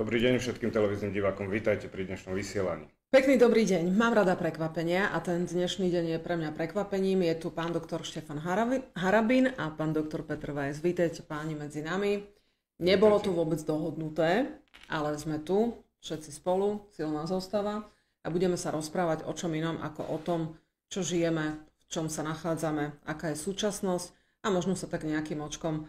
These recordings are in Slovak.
Dobrý deň všetkým televíznym divákom, vítajte pri dnešnom vysielaní. Pekný dobrý deň. Mám rada prekvapenia a ten dnešný deň je pre mňa prekvapením. Je tu pán doktor Štefan Harabin a pán doktor Peter Weiss. Vítajte páni medzi nami. Nebolo tu vôbec dohodnuté, ale sme tu, všetci spolu, silná zostava a budeme sa rozprávať o čom inom ako o tom, čo žijeme, v čom sa nachádzame, aká je súčasnosť a možno sa tak nejakým očkom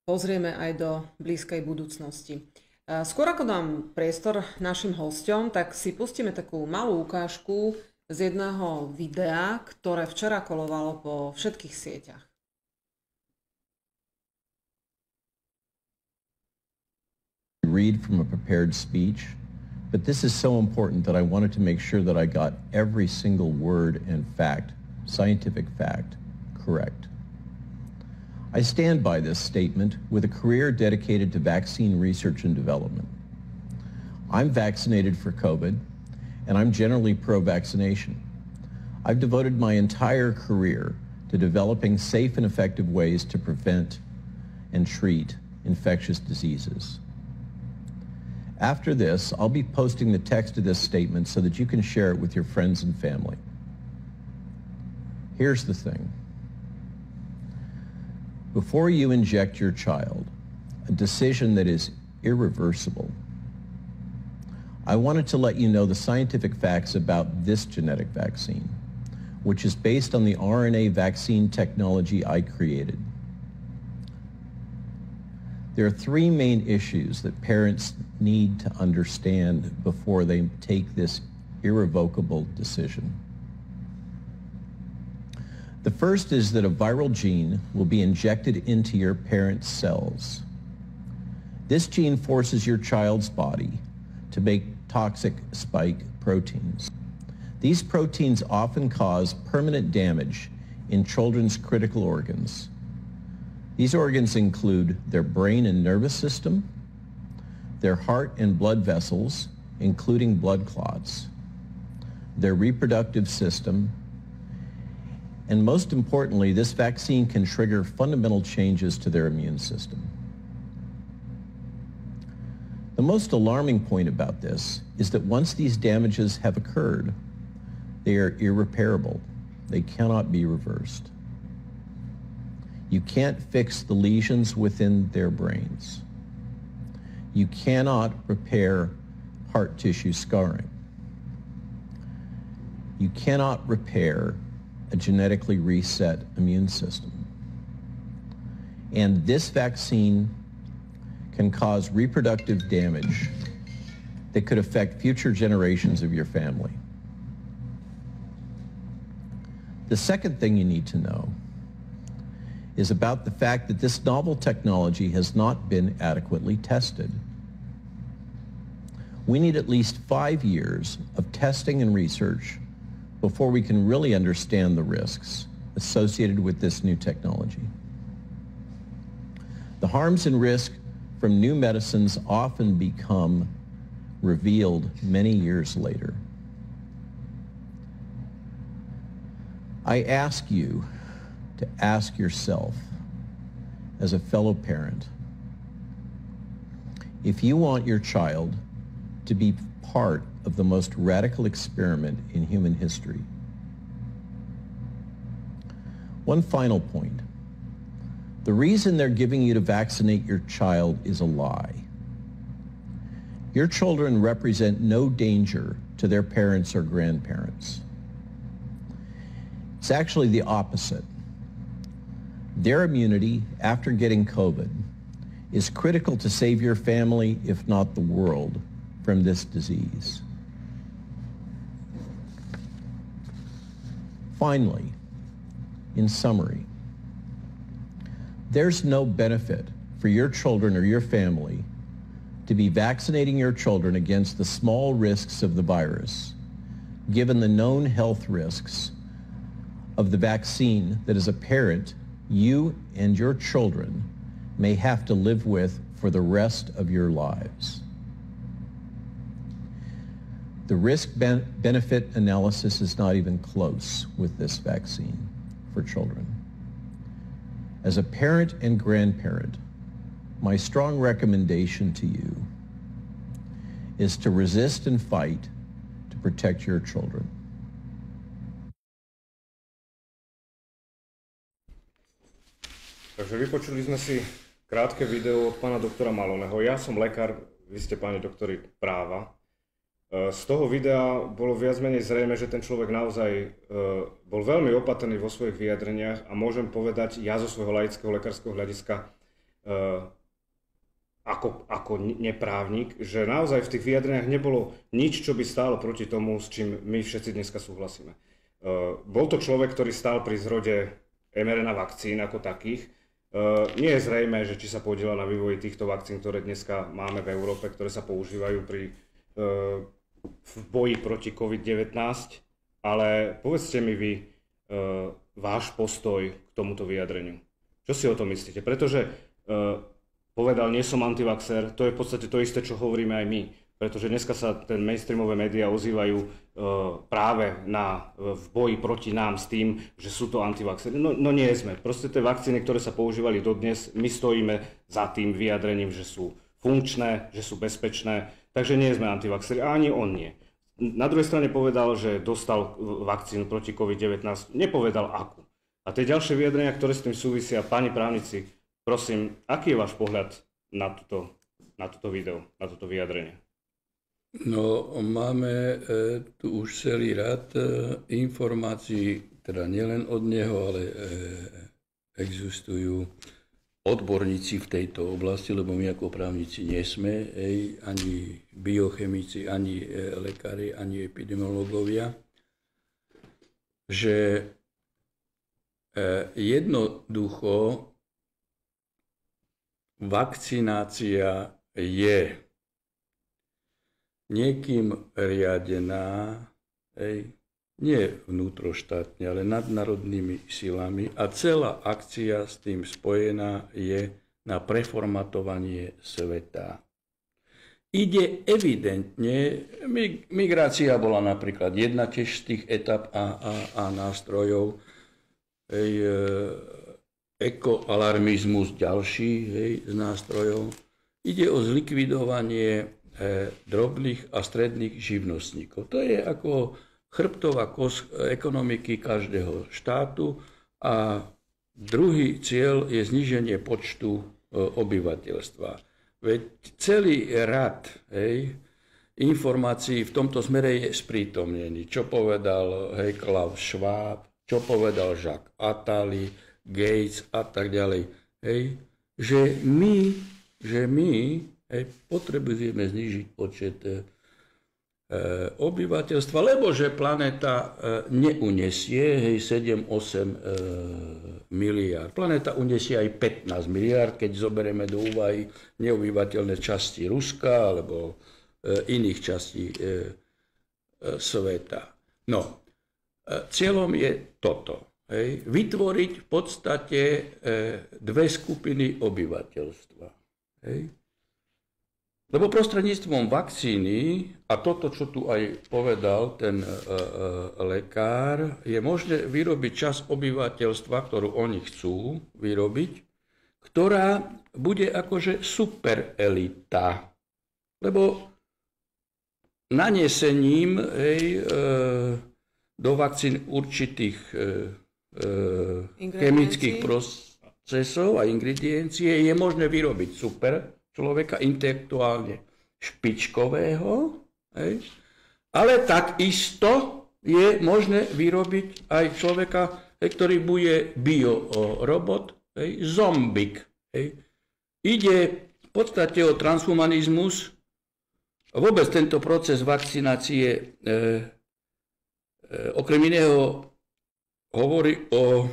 pozrieme aj do blízkej budúcnosti. Skôr ako dám priestor našim hosťom, tak si pustíme takú malú ukážku z jedného videa, ktoré včera kolovalo po všetkých sieťach. Read from a prepared speech, but this is so important that I wanted to make sure that I got every single word and fact, scientific fact, correct. I stand by this statement with a career dedicated to vaccine research and development. I'm vaccinated for COVID, and I'm generally pro-vaccination. I've devoted my entire career to developing safe and effective ways to prevent and treat infectious diseases. After this, I'll be posting the text of this statement so that you can share it with your friends and family. Here's the thing. Before you inject your child, a decision that is irreversible, I wanted to let you know the scientific facts about this genetic vaccine, which is based on the RNA vaccine technology I created. There are three main issues that parents need to understand before they take this irrevocable decision. The first is that a viral gene will be injected into your parent's cells. This gene forces your child's body to make toxic spike proteins. These proteins often cause permanent damage in children's critical organs. These organs include their brain and nervous system, their heart and blood vessels, including blood clots, their reproductive system, and most importantly, this vaccine can trigger fundamental changes to their immune system. The most alarming point about this is that once these damages have occurred, they are irreparable. They cannot be reversed. You can't fix the lesions within their brains. You cannot repair heart tissue scarring. You cannot repair a genetically reset immune system. And this vaccine can cause reproductive damage that could affect future generations of your family. The second thing you need to know is about the fact that this novel technology has not been adequately tested. We need at least 5 years of testing and research before we can really understand the risks associated with this new technology. The harms and risks from new medicines often become revealed many years later. I ask you to ask yourself, as a fellow parent, if you want your child to be part of the most radical experiment in human history. One final point. The reason they're giving you to vaccinate your child is a lie. Your children represent no danger to their parents or grandparents. It's actually the opposite. Their immunity after getting COVID is critical to save your family, if not the world, from this disease. Finally, in summary, there's no benefit for your children or your family to be vaccinating your children against the small risks of the virus, given the known health risks of the vaccine that as a parent, you and your children may have to live with for the rest of your lives. The risk-benefit analysis is not even close with this vaccine for children. As a parent and grandparent, my strong recommendation to you is to resist and fight to protect your children. Takže vypočuli sme si krátke video od pána doktora Maloného. Ja som lekár, vy ste páni doktori práva. Z toho videa bolo viac menej zrejme, že ten človek naozaj bol veľmi opatrný vo svojich vyjadreniach a môžem povedať ja zo svojho laického lekárskeho hľadiska ako neprávnik, že naozaj v tých vyjadreniach nebolo nič, čo by stálo proti tomu, s čím my všetci dneska súhlasíme. Bol to človek, ktorý stál pri zrode mRNA vakcín ako takých. Nie je zrejme, že či sa podielal na vývoji týchto vakcín, ktoré dneska máme v Európe, ktoré sa používajú v boji proti COVID-19, ale povedzte mi vy váš postoj k tomuto vyjadreniu. Čo si o tom myslíte? Pretože povedal, nie som antivaxer, to je v podstate to isté, čo hovoríme aj my. Pretože dneska sa ten mainstreamové médiá ozývajú práve v boji proti nám s tým, že sú to antivaxery. No nie sme. Proste tie vakcíny, ktoré sa používali dodnes, my stojíme za tým vyjadrením, že sú funkčné, že sú bezpečné, takže nie sme antivaxery a ani on nie. Na druhej strane povedal, že dostal vakcínu proti COVID-19, nepovedal akú. A tie ďalšie vyjadrenia, ktoré s tým súvisia, páni právnici, prosím, aký je váš pohľad na toto video, na toto vyjadrenie? No, máme tu už celý rad informácií, teda nielen od neho, ale existujú odborníci v tejto oblasti, lebo my ako právnici nie sme, ani biochemici, ani lekári, ani epidemiológovia, že jednoducho vakcinácia je niekým riadená, nie vnútroštátne, ale nadnárodnými silami a celá akcia s tým spojená je na preformatovanie sveta. Ide evidentne, migrácia bola napríklad jedna tiež z tých etap a nástrojov, ekoalarmizmus ďalší z nástrojov. Ide o zlikvidovanie drobných a stredných živnostníkov. To je ako chrbtová kosť ekonomiky každého štátu a druhý cieľ je zníženie počtu obyvateľstva. Veď celý rad informácií v tomto smere je sprítomnený. Čo povedal Klaus Schwab, čo povedal Jacques Attali, Gates a tak ďalej. Že my potrebujeme znížiť počet obyvateľstva, lebo že planéta neunesie 7-8 miliárd. Planéta unesie aj 15 miliárd, keď zoberieme do úvahy neobyvateľné časti Ruska alebo iných častí sveta. No, cieľom je toto. Vytvoriť v podstate dve skupiny obyvateľstva. Lebo prostredníctvom vakcíny, a toto, čo tu aj povedal ten lekár, je možné vyrobiť časť obyvateľstva, ktorú oni chcú vyrobiť, ktorá bude akože superelita. Lebo nanesením do vakcín určitých chemických procesov a ingrediencií je možné vyrobiť super človeka intelektuálne špičkového, ale takisto je možné vyrobiť aj človeka, ktorý bude biorobot, zombik. Ide v podstate o transhumanizmus. Vôbec tento proces vakcinácie okrem iného hovorí o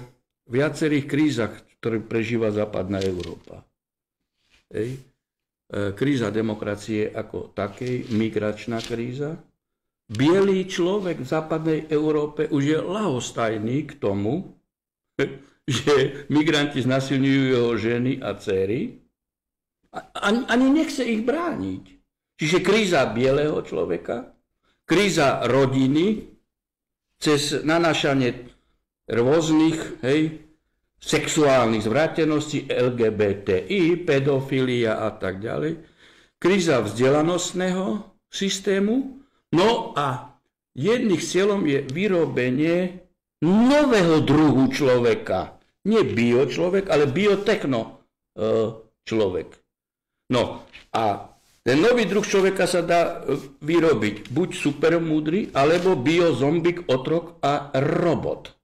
viacerých krízach, ktoré prežíva západná Európa. Kríza demokracie ako takej, migračná kríza. Bielý človek v západnej Európe už je ľahostajný k tomu, že migranti znasilňujú jeho ženy a dcery. Ani nechce ich brániť. Čiže kríza bieleho človeka, kríza rodiny, cez nanášanie rôznych sexuálnych zvráteností, LGBTI, pedofilia a tak ďalej. Kríza vzdelanostného systému. No a jedným cieľom je vyrobenie nového druhu človeka. Nie biočlovek, ale biotechno človek. No a ten nový druh človeka sa dá vyrobiť buď supermúdry, alebo biozombik, otrok a robot.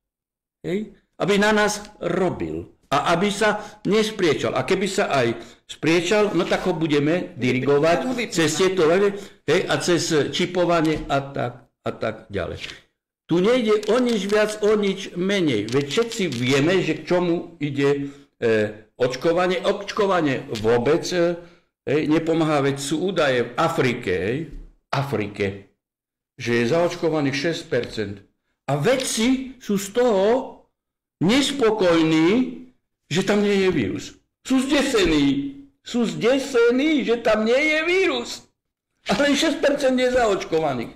Hej? Aby na nás robil. A aby sa nespriečal. A keby sa aj spriečal, no tak ho budeme dirigovať cez tieto a cez čipovanie a tak ďalej. Tu nejde o nič viac, o nič menej. Veď všetci vieme, že k čomu ide očkovanie. Očkovanie vôbec nepomáha, veď sú údaje v Afrike, že je zaočkovaných 6%. A vedci sú z toho nespokojní, že tam nie je vírus. Sú zdesení, že tam nie je vírus. Ale 6% je zaočkovaných.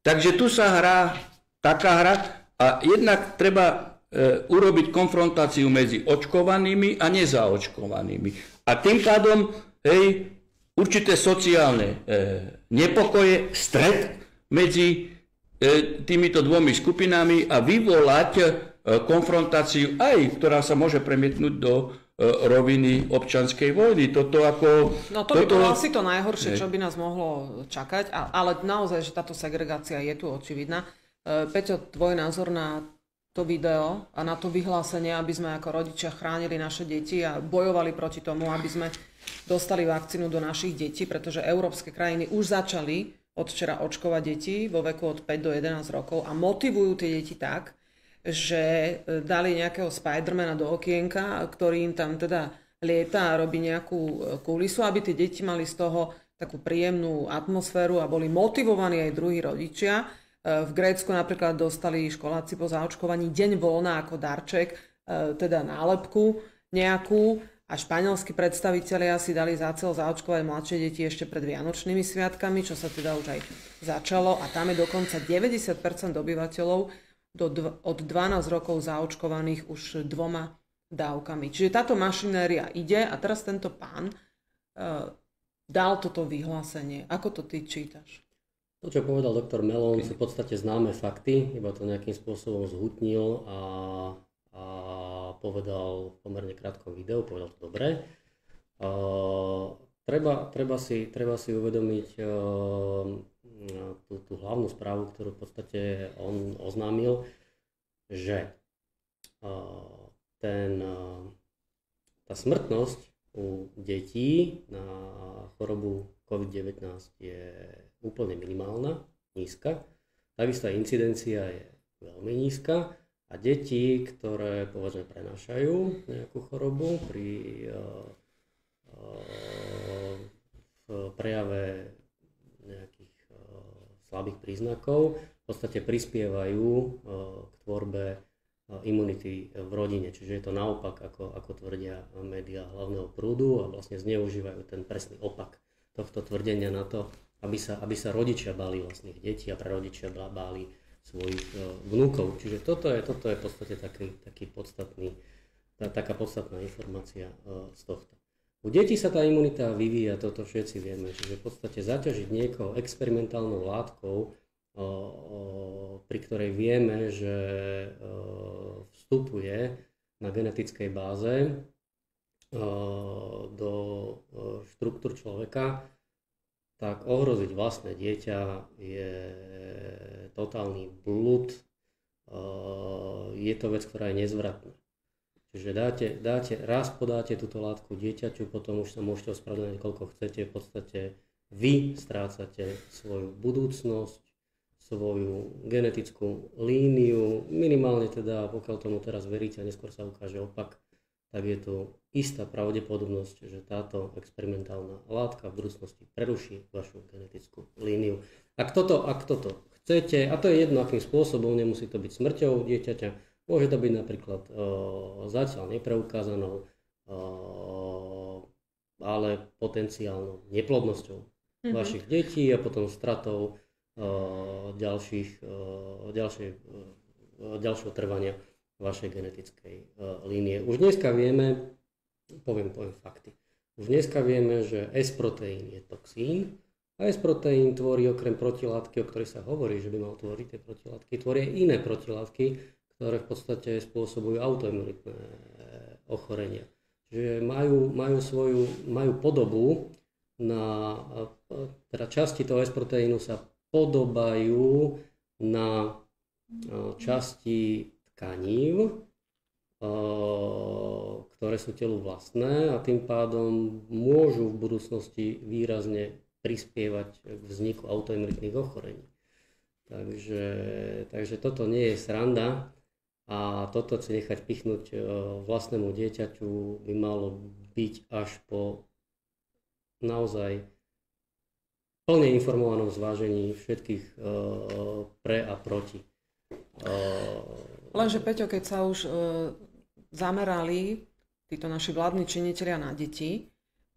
Takže tu sa hrá taká hra a jednak treba urobiť konfrontáciu medzi očkovanými a nezaočkovanými. A tým pádom určité sociálne nepokoje, stret medzi týmito dvomi skupinami a vyvolať konfrontáciu aj, ktorá sa môže premietnúť do roviny občianskej vojny. To by bolo asi to najhoršie, čo by nás mohlo čakať, ale naozaj, že táto segregácia je tu očividná. Peťo, tvoj názor na to video a na to vyhlásenie, aby sme ako rodičia chránili naše deti a bojovali proti tomu, aby sme dostali vakcínu do našich detí, pretože európske krajiny už začali od včera očkovať deti vo veku od 5 do 11 rokov a motivujú tie deti tak, že dali nejakého Spidermana do okienka, ktorý im tam teda lieta a robí nejakú kulisu, aby tie deti mali z toho takú príjemnú atmosféru a boli motivovaní aj druhí rodičia. V Grécku napríklad dostali školáci po zaočkovaní deň voľna ako darček, teda nálepku nejakú, a španielskí predstavitelia si dali za cieľ zaočkovať mladšie deti ešte pred Vianočnými sviatkami, čo sa teda už aj začalo, a tam je dokonca 90% obyvateľov od 12 rokov zaočkovaných už 2 dávkami. Čiže táto mašinéria ide a teraz tento pán dal toto vyhlásenie. Ako to ty čítaš? To, čo povedal doktor Melón, sú v podstate známe fakty, iba to nejakým spôsobom zhutnil a povedal v pomerne krátkom videu, povedal to dobre. Treba si uvedomiť tú hlavnú správu, ktorú v podstate on oznámil, že tá smrtnosť u detí na chorobu COVID-19 je úplne minimálna, nízka. Takisto aj incidencia je veľmi nízka a deti, ktoré povedzme prenášajú nejakú chorobu pri prejave nejakých slabých príznakov, v podstate prispievajú k tvorbe imunity v rodine. Čiže je to naopak, ako tvrdia médiá hlavného prúdu, a vlastne zneužívajú ten presný opak tohto tvrdenia na to, aby sa rodičia báli vlastných detí a prarodičia báli svojich vnúkov. Čiže toto je v podstate taká podstatná informácia z tohto. U detí sa tá imunita vyvíja, toto všetci vieme, čiže v podstate zaťažiť niekoho experimentálnou látkou, pri ktorej vieme, že vstupuje na genetickej báze do štruktúr človeka, tak ohroziť vlastné dieťa je totálny blud, je to vec, ktorá je nezvratná. Čiže podáte túto látku dieťaťu, potom už sa môžete ospravedlniť koľko chcete, v podstate vy strácate svoju budúcnosť, svoju genetickú líniu, minimálne teda, pokiaľ tomu teraz veríte a neskôr sa ukáže opak, tak je tu istá pravdepodobnosť, že táto experimentálna látka v budúcnosti preruší vašu genetickú líniu. Ak toto chcete, a to je jedno akým spôsobom, nemusí to byť smrťou dieťaťa, môže to byť napríklad zatiaľ nepreukázanou, ale potenciálnou neplodnosťou vašich detí a potom stratou ďalšieho trvania vašej genetickej línie. Už dneska vieme, poviem fakty, už dneska vieme, že S-proteín je toxín S-proteín tvorí okrem protilátky, o ktorej sa hovorí, že by mal tvoriť tie protilátky, tvorí aj iné protilátky, ktoré v podstate spôsobujú autoimunitné ochorenia. Čiže majú podobu teda časti toho S-proteínu sa podobajú na časti tkanív, ktoré sú telu vlastné a tým pádom môžu v budúcnosti výrazne prispievať k vzniku autoimunitných ochorení. Takže toto nie je sranda a toto si nechať pichnúť vlastnému dieťaťu by malo byť až po naozaj plne informovanom zvážení všetkých pre a proti. Lenže Peťo, keď sa už zamerali títo naši vládni činitelia na deti,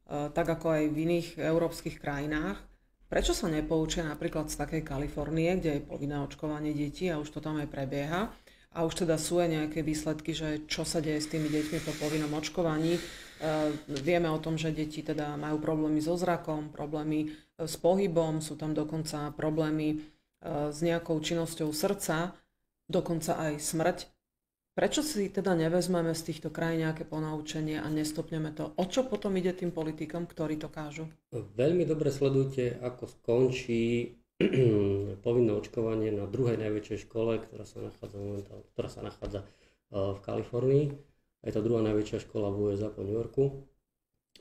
tak ako aj v iných európskych krajinách, prečo sa nepoučia napríklad z takej Kalifornie, kde je povinné očkovanie detí a už to tam aj prebieha a už teda sú aj nejaké výsledky, že čo sa deje s tými deťmi po povinnom očkovaní. Vieme o tom, že deti teda majú problémy so zrakom, problémy s pohybom, sú tam dokonca problémy s nejakou činnosťou srdca, dokonca aj smrť. Prečo si teda nevezmeme z týchto krajín nejaké ponaučenie a nestopneme to? O čo potom ide tým politikom, ktorí to kážu? Veľmi dobre sledujte, ako skončí povinné očkovanie na druhej najväčšej škole, ktorá sa nachádza v Kalifornii. Je to druhá najväčšia škola v USA po New Yorku.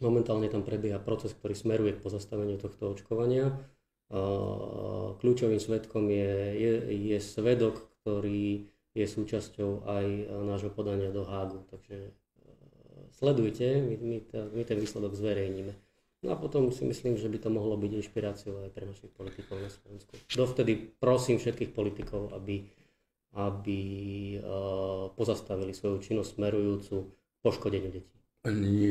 Momentálne tam prebieha proces, ktorý smeruje k pozastaveniu tohto očkovania. Kľúčovým svedkom je svedok, ktorý je súčasťou aj nášho podania do Hágu. Takže sledujte, my ten výsledok zverejníme. No a potom si myslím, že by to mohlo byť inšpiráciou aj pre našich politikov na Slovensku. Dovtedy prosím všetkých politikov, aby pozastavili svoju činnosť smerujúcu k poškodeniu detí.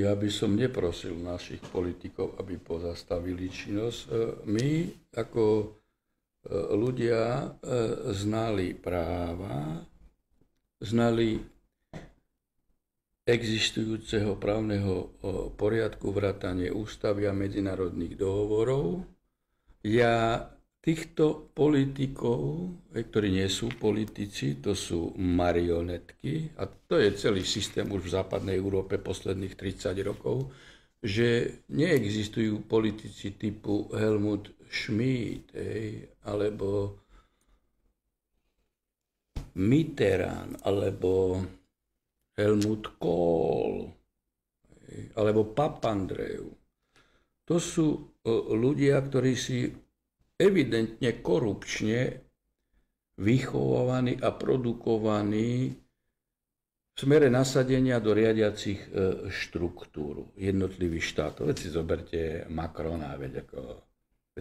Ja by som neprosil našich politikov, aby pozastavili činnosť. My ako ľudia znali práva, znali existujúceho právneho poriadku, vrátane ústavy a medzinárodných dohovorov. Ja týchto politikov, ktorí nie sú politici, to sú marionetky, a to je celý systém už v západnej Európe posledných 30 rokov, že neexistujú politici typu Helmut Schmidt, alebo Mitterrand, alebo Helmut Kohl, alebo Papandreou. To sú ľudia, ktorí si evidentne korupčne vychovávaní a produkovaní v smere nasadenia do riadiacich štruktúr jednotlivých štátov. Veď si zoberte Macrona, veď ako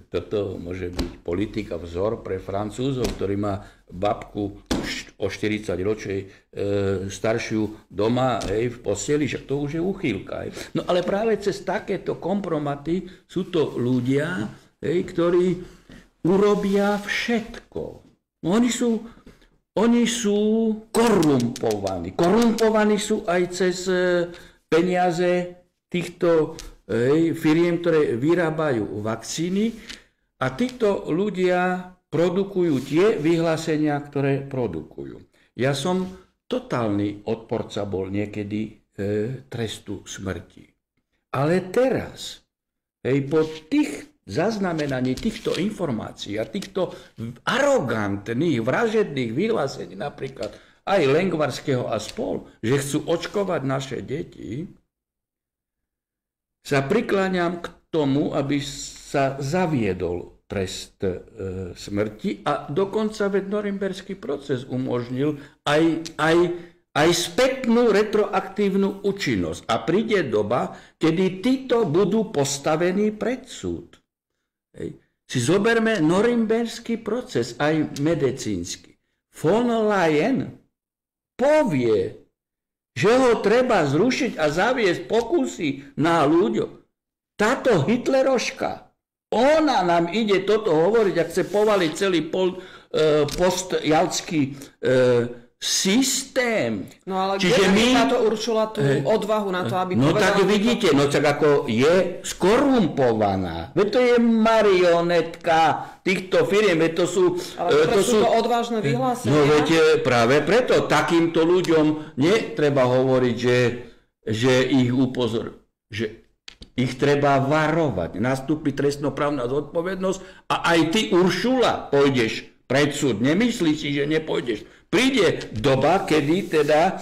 toto môže byť politika vzor pre Francúzov, ktorý má babku o 40 ročej staršiu doma v posteli, že to už je uchýlka. No ale práve cez takéto kompromaty sú to ľudia, ktorí urobia všetko. No, oni sú korumpovaní. Korumpovaní sú aj cez peniaze týchto firiem, ktoré vyrábajú vakcíny, a títo ľudia produkujú tie vyhlásenia, ktoré produkujú. Ja som totálny odporca bol niekedy trestu smrti. Ale teraz, po tých zaznamenaní týchto informácií a týchto arogantných, vražedných vyhlásení, napríklad aj Lengvarského a spol, že chcú očkovať naše deti, sa prikláňam k tomu, aby sa zaviedol trest smrti, a dokonca Norimberský proces umožnil aj spätnú retroaktívnu účinnosť. A príde doba, kedy títo budú postavení pred súd. Si zoberme Norimberský proces, aj medicínsky. Von Leyen povie, že ho treba zrušiť a zaviesť pokusy na ľuďoch. Táto Hitleroška, ona nám ide toto hovoriť a chce povaliť celý postjalský systém. No ale Čiže kde táto Uršula tú odvahu na to, aby no povedala... tak vidíte, no tak ako je skorumpovaná. Veď to je marionetka týchto firiem, veď to sú... Ale to sú to odvážne vyhlásenia. No veď práve preto takýmto ľuďom netreba hovoriť, že ich že ich treba varovať. Nastúpi trestnoprávna zodpovednosť a aj ty, Uršula, pôjdeš pred súd. Nemyslíš si, že nepôjdeš. Príde doba, kedy teda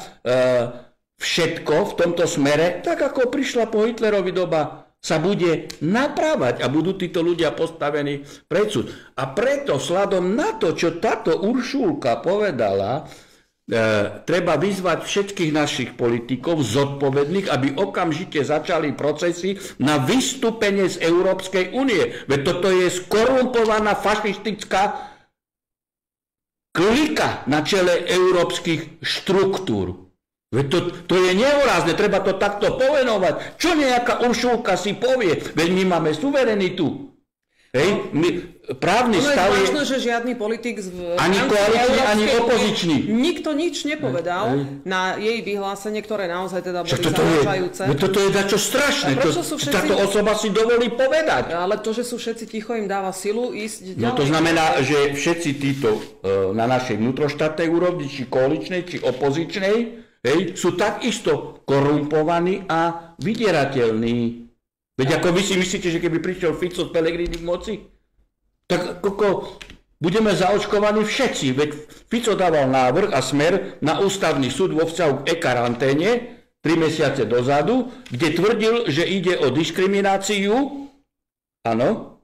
všetko v tomto smere, tak ako prišla po Hitlerovi doba, sa bude naprávať a budú títo ľudia postavení pred súd. A preto, vzhľadom na to, čo táto Uršulka povedala, treba vyzvať všetkých našich politikov zodpovedných, aby okamžite začali procesy na vystúpenie z Európskej únie. Veď toto je skorumpovaná fašistická klika na čele európskych štruktúr. Veď to je nehorázne, treba to takto pomenovať. Čo nejaká Uršulka si povie? Veď my máme suverenitu. Hej, právny stav je... Možno, že žiadny politik ani koaličný, ani opozičný. Nikto nič nepovedal na jej vyhlásenie, ktoré naozaj teda boli zarážajúce. Toto je dačo strašné. Táto osoba si dovolí povedať. Ale to, že sú všetci ticho, im dáva silu ísť ďalej. No to znamená, že všetci títo na našej vnútroštátnej úrovni, či koaličnej, či opozičnej, sú takisto korumpovaní a vydierateľní. Veď ako vy si myslíte, že keby prišiel Fico s Pellegrini v moci, tak budeme zaočkovaní všetci. Veď Fico dával návrh a Smer na ústavný súd vo vzťahu k e-karanténe 3 mesiace dozadu, kde tvrdil, že ide o diskrimináciu. Áno,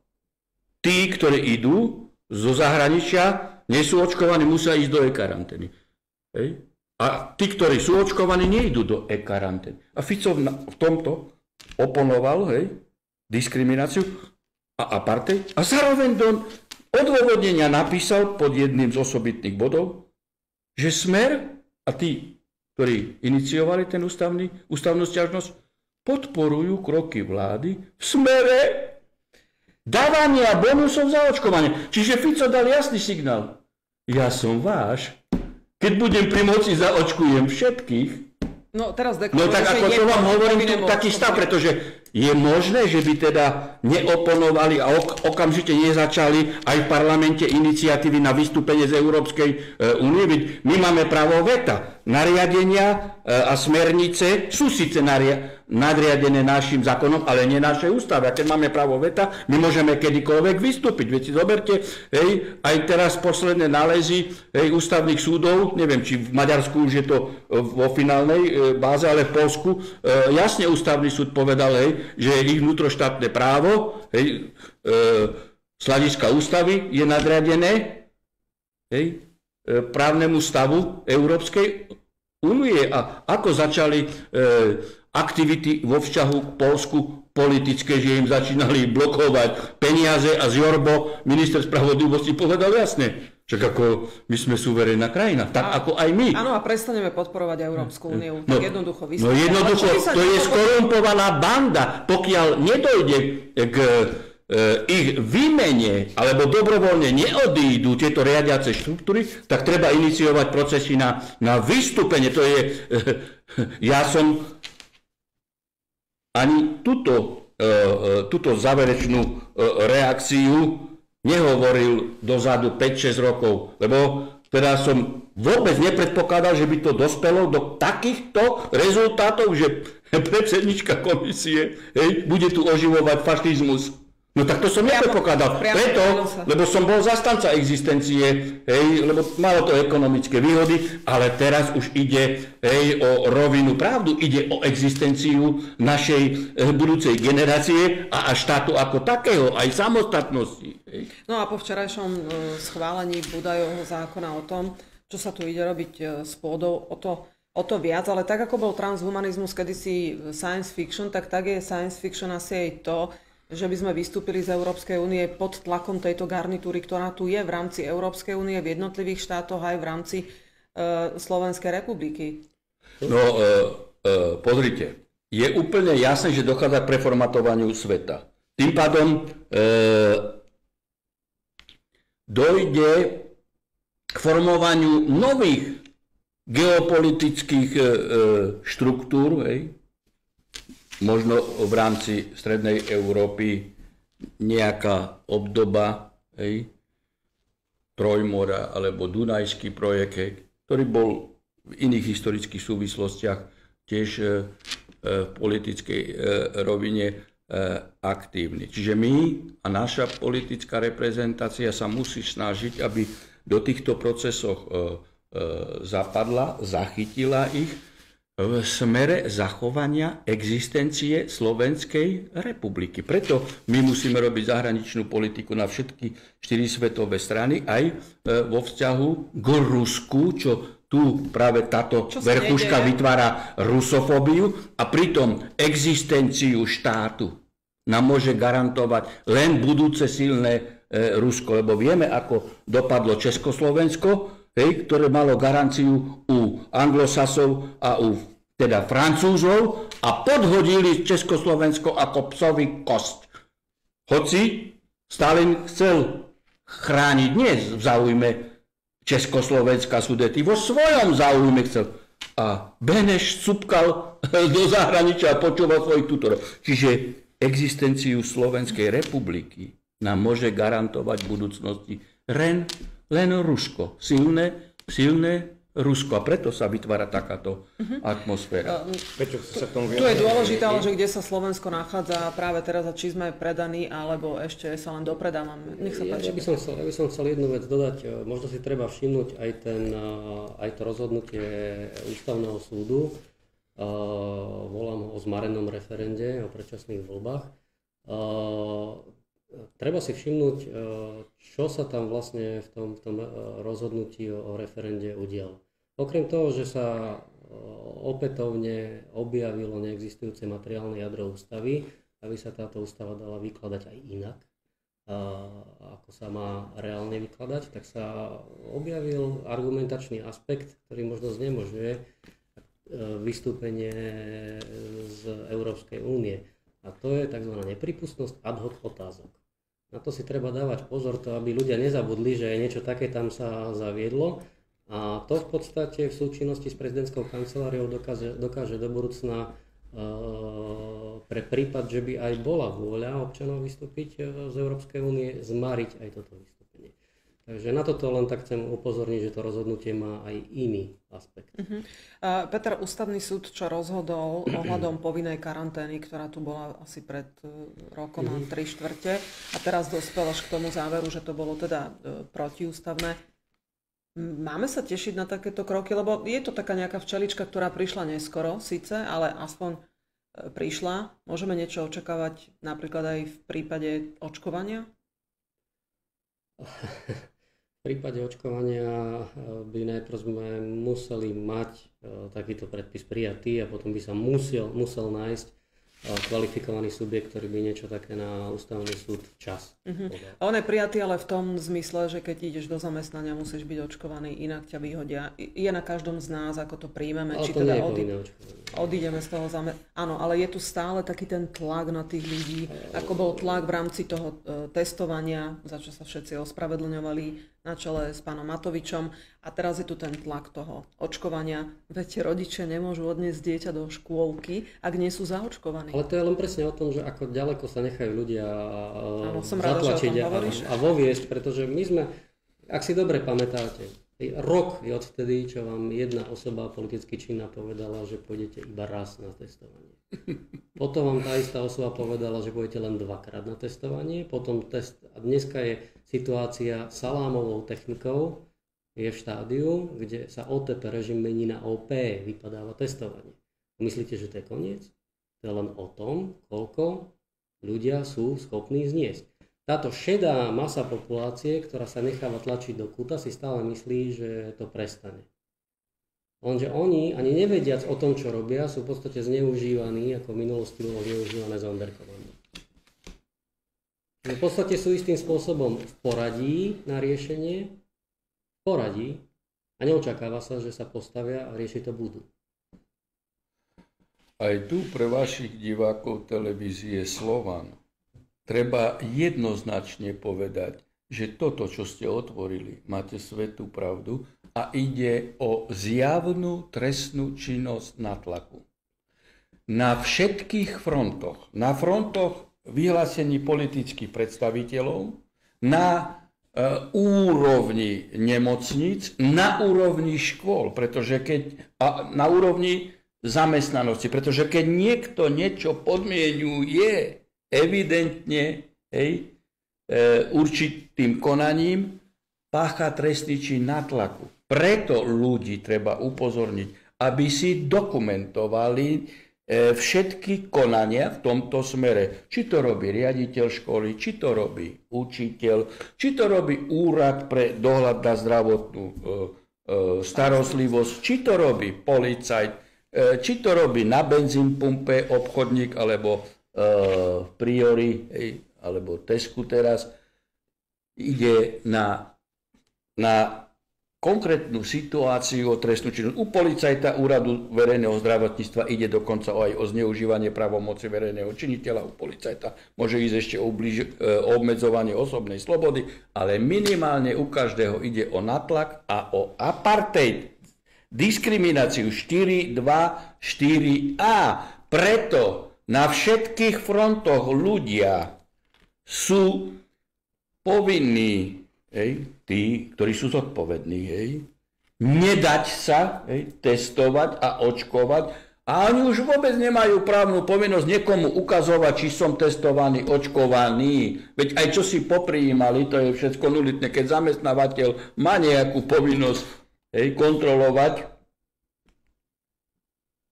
tí, ktorí idú zo zahraničia, nie sú očkovaní, musia ísť do e-karantény. A tí, ktorí sú očkovaní, nejdú do e-karantény. A Fico v tomto oponoval, diskrimináciu a apartheid a zároveň do odôvodnenia napísal pod jedným z osobitných bodov, že Smer a tí, ktorí iniciovali ten ústavnú sťažnosť, podporujú kroky vlády v smere dávania bonusov za očkovanie. Čiže Fico dal jasný signál. Ja som váš. Keď budem pri moci, zaočkujem všetkých. No teraz tak ako to vám hovorím, tu taký stav, pretože je možné, že by teda neoponovali a okamžite nezačali aj v parlamente iniciatívy na vystúpenie z Európskej únie. My máme právo veta. Nariadenia a smernice sú síce nadriadené našim zákonom, ale nie našej ústave. A keď máme právo veta, my môžeme kedykoľvek vystúpiť. Veď si zoberte, aj teraz posledné nálezy ústavných súdov, neviem, či v Maďarsku už je to vo finálnej báze, ale v Poľsku jasne ústavný súd povedal, že ich vnútroštátne právo z hľadiska ústavy je nadriadené právnemu stavu Európskej únie. A ako začali aktivity vo vzťahu k Poľsku politické, že im začínali blokovať peniaze a Jorbo, minister spravodlivosti, povedal jasne. Čak ako my sme suverénna krajina, tak ako aj my. Áno, a prestaneme podporovať Európsku úniu. Tak jednoducho vystúpiť. No jednoducho, to je skorumpovaná banda. Pokiaľ nedojde k ich výmene, alebo dobrovoľne neodídu tieto riadiace štruktúry, tak treba iniciovať procesy na vystúpenie. To je, ja som ani túto záverečnú reakciu nehovoril dozadu 5-6 rokov, lebo teda som vôbec nepredpokladal, že by to dospelo do takýchto rezultátov, že predsednička komisie bude tu oživovať fašizmus. No tak to som nepredpokladal. Preto, lebo som bol zastanca existencie, lebo malo to ekonomické výhody, ale teraz už ide o rovinu pravdu, ide o existenciu našej budúcej generácie a štátu ako takého, aj samostatnosti. No a po včerajšom schválení Budajovho zákona o tom, čo sa tu ide robiť s pôdou, o to viac, ale tak ako bol transhumanizmus kedysi science fiction, tak je science fiction asi aj to, že by sme vystúpili z Európskej únie pod tlakom tejto garnitúry, ktorá tu je v rámci Európskej únie, v jednotlivých štátoch aj v rámci Slovenskej republiky. No, pozrite, je úplne jasné, že dochádza k preformatovaniu sveta. Tým pádom dojde k formovaniu nových geopolitických štruktúr, hej, možno v rámci strednej Európy nejaká obdoba, hej, Trojmora alebo Dunajský projekt, hej, ktorý bol v iných historických súvislostiach tiež v politickej rovine aktívny. Čiže my a naša politická reprezentácia sa musí snažiť, aby do týchto procesoch zapadla, zachytila ich v smere zachovania existencie Slovenskej republiky. Preto my musíme robiť zahraničnú politiku na všetky 4 svetové strany, aj vo vzťahu k Rusku, čo tu práve táto verchuška vytvára rusofóbiu a pritom existenciu štátu nám môže garantovať len budúce silné Rusko, lebo vieme, ako dopadlo Československo, hej, ktoré malo garanciu u Anglosasov a u teda Francúzov a podhodili Československo ako psový kost. Hoci Stalin chcel chrániť nie v záujme Československá Sudety, vo svojom záujme chcel. A Beneš cupkal do zahraničia a počúval svojich tutorov. Čiže existenciu Slovenskej republiky nám môže garantovať v budúcnosti len Rusko. Silné Rusko. A preto sa vytvára takáto atmosféra. Tu je dôležité, ale že kde sa Slovensko nachádza práve teraz, a či sme predaní, alebo ešte sa len dopredávame. Nech sa páči. Ja by som chcel jednu vec dodať. Možno si treba všimnúť aj to rozhodnutie Ústavného súdu. Volám ho o zmarenom referende, o predčasných voľbách. Treba si všimnúť, čo sa tam vlastne v tom rozhodnutí o referende udialo. Okrem toho, že sa opätovne objavilo neexistujúce materiálne jadro ústavy, aby sa táto ústava dala vykladať aj inak, ako sa má reálne vykladať, tak sa objavil argumentačný aspekt, ktorý možno znemožňuje vystúpenie z Európskej únie. A to je tzv. Nepripustnosť ad hoc otázok. Na to si treba dávať pozor, to aby ľudia nezabudli, že niečo také tam sa zaviedlo. A to v podstate v súčinnosti s prezidentskou kanceláriou dokáže do budúcna pre prípad, že by aj bola vôľa občanov vystúpiť z Európskej únie, zmariť aj toto vystúpenie. Takže na toto len tak chcem upozorniť, že to rozhodnutie má aj iný aspekt. Peter, Ústavný súd, čo rozhodol ohľadom povinnej karantény, ktorá tu bola asi pred rokom a 3/4, a teraz dospel až k tomu záveru, že to bolo teda protiústavné. Máme sa tešiť na takéto kroky, lebo je to taká nejaká včelička, ktorá prišla neskoro síce, ale aspoň prišla. Môžeme niečo očakávať napríklad aj v prípade očkovania? V prípade očkovania by najprv sme museli mať takýto predpis prijatý a potom by sa musel nájsť kvalifikovaný subjekt, ktorý by niečo také na Ústavný súd včas podal. A on je prijatý ale v tom zmysle, že keď ideš do zamestnania, musíš byť očkovaný, inak ťa vyhodia. Je na každom z nás, ako to príjmeme. Ale či to teda nie je povinné očkovanie. odídeme z toho Áno, ale je tu stále taký ten tlak na tých ľudí, ako bol tlak v rámci toho testovania, za čo sa všetci ospravedlňovali na čele s pánom Matovičom. A teraz je tu ten tlak toho očkovania. Veď rodičia nemôžu odniesť dieťa do škôlky, ak nie sú zaočkovaní. Ale to je len presne o tom, že ako ďaleko sa nechajú ľudia zatlačiť a voviesť, pretože my sme, ak si dobre pamätáte, rok je odvtedy, čo vám jedna osoba politicky činná povedala, že pôjdete iba raz na testovanie. Potom vám tá istá osoba povedala, že pôjdete len 2-krát na testovanie. Potom a dneska je situácia salámovou technikou, je v štádiu, kde sa OTP režim mení na OP, vypadáva testovanie. Myslíte, že to je koniec? To je len o tom, koľko ľudia sú schopní zniesť. Táto šedá masa populácie, ktorá sa necháva tlačiť do kúta, si stále myslí, že to prestane. Lenže oni, ani nevediac o tom, čo robia, sú v podstate zneužívaní, ako v minulosti bolo zneužívané Zonderkovanie. V podstate sú istým spôsobom v poradí na riešenie, a neočakáva sa, že sa postavia a riešiť to budú. Aj tu pre vašich divákov televízie Slovan treba jednoznačne povedať, že toto, čo ste otvorili, máte svätú pravdu a ide o zjavnú trestnú činnosť nátlaku. Na všetkých frontoch, na frontoch vyhlásení politických predstaviteľov, na úrovni nemocníc, na úrovni škôl, na úrovni zamestnanosti, pretože keď niekto niečo podmienuje evidentne určitým konaním, pácha trestný čin nátlaku. Preto ľudí treba upozorniť, aby si dokumentovali všetky konania v tomto smere. Či to robí riaditeľ školy, či to robí učiteľ, či to robí úrad pre dohľad na zdravotnú starostlivosť, či to robí policajt, či to robí na benzín pumpe obchodník, alebo priori, alebo Tesku teraz. Ide na konkrétnu situáciu o trestnú činnosť. U policajta úradu verejného zdravotníctva ide dokonca aj o zneužívanie právomoci verejného činiteľa. U policajta môže ísť ešte o obmedzovanie osobnej slobody, ale minimálne u každého ide o nátlak a o apartheid. Diskrimináciu 4.2, 4a. Preto na všetkých frontoch ľudia sú povinní, tí, ktorí sú zodpovední, nedať sa testovať a očkovať, a oni už vôbec nemajú právnu povinnosť niekomu ukazovať, či som testovaný, očkovaný. Veď aj čo si poprijímali, to je všetko nulitné. Keď zamestnávateľ má nejakú povinnosť kontrolovať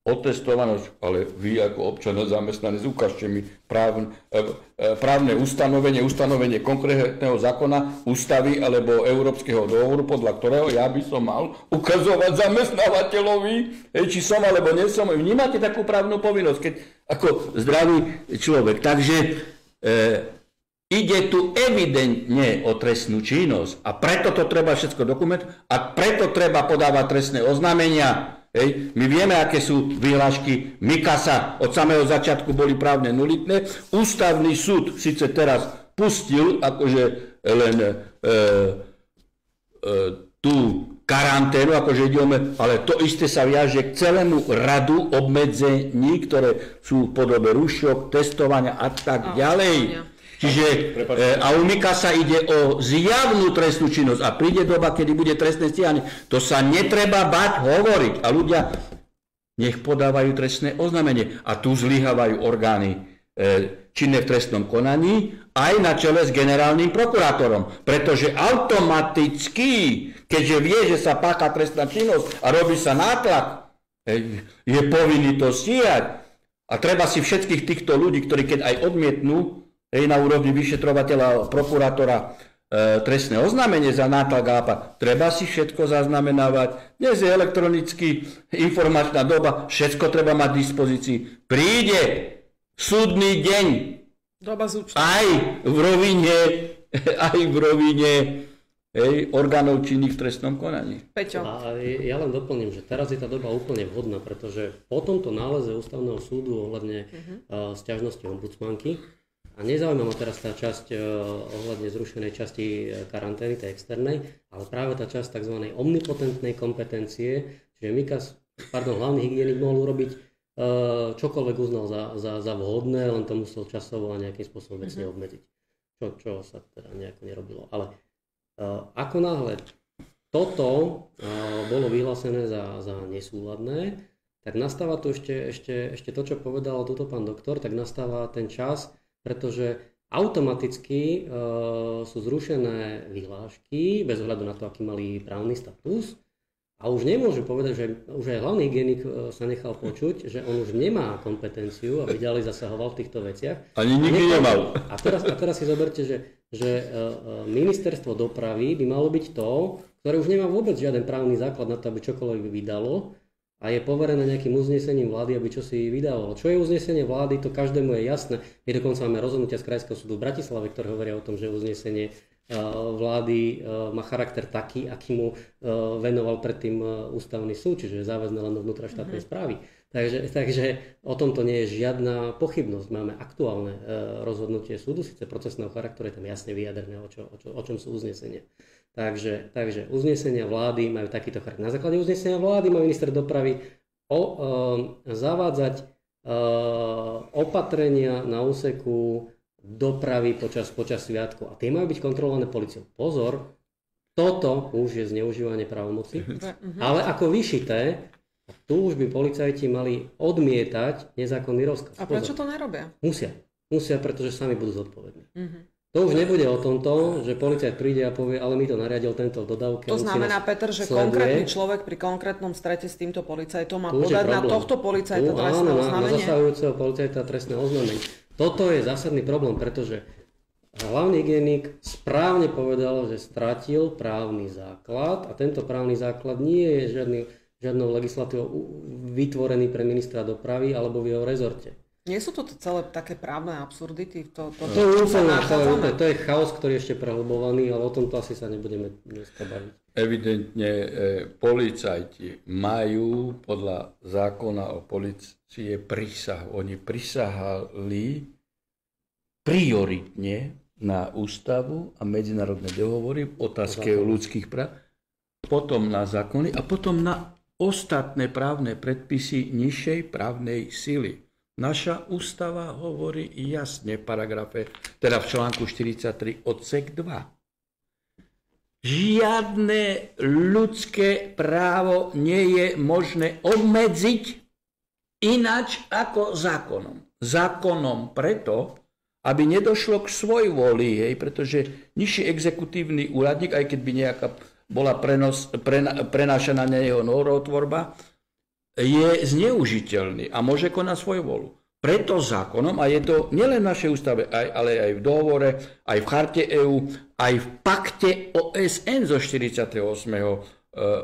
otestovanosť, ale vy ako občania zamestnanec, ukážte mi právne ustanovenie konkrétneho zákona, ústavy alebo európskeho dohovoru, podľa ktorého ja by som mal ukazovať zamestnávateľovi, či som alebo nie som. Vnímate takú právnu povinnosť, keď ako zdravý človek. Takže ide tu evidentne o trestnú činnosť a preto to treba všetko dokumentovať a preto treba podávať trestné oznámenia. My vieme, aké sú vyhlášky Mikasa, od samého začiatku boli právne nulitné. Ústavný súd síce teraz pustil akože len tú karanténu, akože ideme, ale to isté sa viaže k celému radu obmedzení, ktoré sú v podobe rúšok, testovania a tak ďalej. Čiže a u Mikasa ide o zjavnú trestnú činnosť a príde doba, kedy bude trestné stíhanie. To sa netreba bať hovoriť a ľudia nech podávajú trestné oznámenie. A tu zlyhávajú orgány činné v trestnom konaní aj na čele s generálnym prokurátorom. Pretože automaticky, keďže vie, že sa pácha trestná činnosť a robí sa nátlak, je povinný to stíhať. A treba si všetkých týchto ľudí, ktorí keď aj odmietnú na úrovni vyšetrovateľa, prokurátora trestné oznámenie za nátlak APA, treba si všetko zaznamenávať. Dnes je elektronický informačná doba, všetko treba mať v dispozícii. Príde súdny deň aj v rovine orgánov činných v trestnom konaní. Peťo. A ja len doplním, že teraz je tá doba úplne vhodná, pretože po tomto náleze Ústavného súdu ohľadne sťažnosti ombudsmanky, a nezaujíma ma teraz tá časť ohľadne zrušenej časti karantény, tej externej, ale práve tá časť tzv. Omnipotentnej kompetencie, čiže hlavný hygienik mohol urobiť čokoľvek uznal za vhodné, len to musel časovo a nejakým spôsobom vecne obmedziť. Čo sa teda nejako nerobilo. Ale ako náhle toto bolo vyhlásené za nesúladné, tak nastáva tu ešte to, čo povedal toto pán doktor, tak nastáva ten čas, pretože automaticky sú zrušené vyhlášky bez ohľadu na to, aký mali právny status a už nemôžu povedať, že už aj hlavný hygienik sa nechal počuť, že on už nemá kompetenciu, aby ďalej zasahoval v týchto veciach. Ani nikdy nemal. A teraz si zoberte, že ministerstvo dopravy by malo byť to, ktoré už nemá vôbec žiaden právny základ na to, aby čokoľvek vydalo, a je poverené nejakým uznesením vlády, aby čo si vydávalo. Čo je uznesenie vlády, to každému je jasné. My dokonca máme rozhodnutia z Krajského súdu v Bratislave, ktoré hovoria o tom, že uznesenie vlády má charakter taký, aký mu venoval predtým ústavný súd, čiže je záväzné len do vnútroštátnej správy. Takže o tomto nie je žiadna pochybnosť. Máme aktuálne rozhodnutie súdu, síce procesného charakteru, je tam jasne vyjadrené, o čom sú uznesenia. Takže uznesenia vlády majú takýto charakter. Na základe uznesenia vlády má minister dopravy zavádzať opatrenia na úseku dopravy počas sviatku. A tie majú byť kontrolované políciou. Pozor, toto už je zneužívanie právomoci, ale ako vyšité, tu už by policajti mali odmietať nezákonný rozkaz. A prečo to nerobia? Musia, pretože sami budú zodpovední. To už nebude o tomto, že policajt príde a povie, ale mi to nariadil tento v dodávke. To znamená, Peter, že konkrétny človek pri konkrétnom strete s týmto policajtom má podať na tohto policajta trestné oznámenie? Na zasahujúceho policajta trestné oznámenie. Toto je zásadný problém, pretože hlavný hygienik správne povedal, že stratil právny základ a tento právny základ nie je žiadnou legislatívou vytvorený pre ministra dopravy alebo v jeho rezorte. Nie sú to celé také právne absurdity? To je chaos, ktorý je ešte prehlbovaný, ale o tomto asi sa nebudeme dneska baviť. Evidentne policajti majú podľa zákona o polície prísahu. Oni prisahali prioritne na ústavu a medzinárodné dohovory v otázke ľudských práv, potom na zákony a potom na ostatné právne predpisy nižšej právnej sily. Naša ústava hovorí jasne v paragrafe, teda v článku 43 odsek 2. Žiadne ľudské právo nie je možné obmedziť ináč ako zákonom. Zákonom preto, aby nedošlo k svojvôli, pretože nižší exekutívny úradník, aj keď by nejaká bola prenášaná na jeho norotvorba, je zneužiteľný a môže konať svoju vôľu. Preto zákonom, a je to nielen v našej ústave, ale aj v dohovore, aj v charte EÚ, aj v pakte OSN zo 48.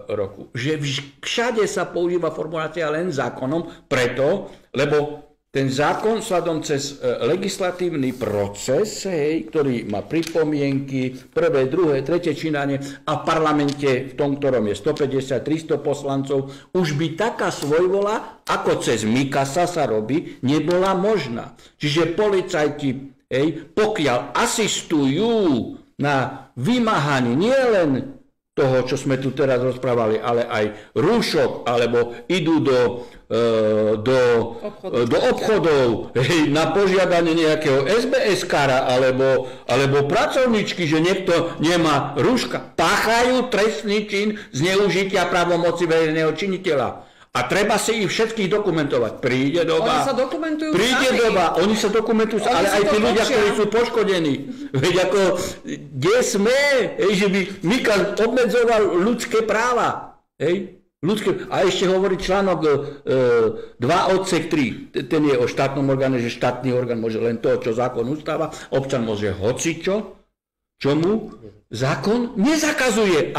roku, že všade sa používa formulácia len zákonom, preto, lebo ten zákon sladom cez legislatívny proces, ktorý má pripomienky, prvé, druhé, tretie čítanie a v parlamente, v tom, ktorom je 150-300 poslancov, už by taká svojvola, ako cez Mikasa sa robí, nebola možná. Čiže policajti, pokiaľ asistujú na vymáhaní nielen toho, čo sme tu teraz rozprávali, ale aj rúšok, alebo idú do obchodov na požiadanie nejakého SBS-kara alebo pracovničky, že niekto nemá rúška. Páchajú trestný čin zneužitia právomoci verejného činiteľa. A treba si ich všetkých dokumentovať. Príde doba. Oni sa dokumentujú Oni sa dokumentujú, ale aj tí ľudia, ktorí sú poškodení. Veď ako, kde sme, že by Mikas obmedzoval ľudské práva. A ešte hovorí článok 2 odsek 3. Ten je o štátnom orgáne, že štátny orgán môže len to, čo zákon ustáva. Občan môže hocičo, čo mu zákon nezakazuje.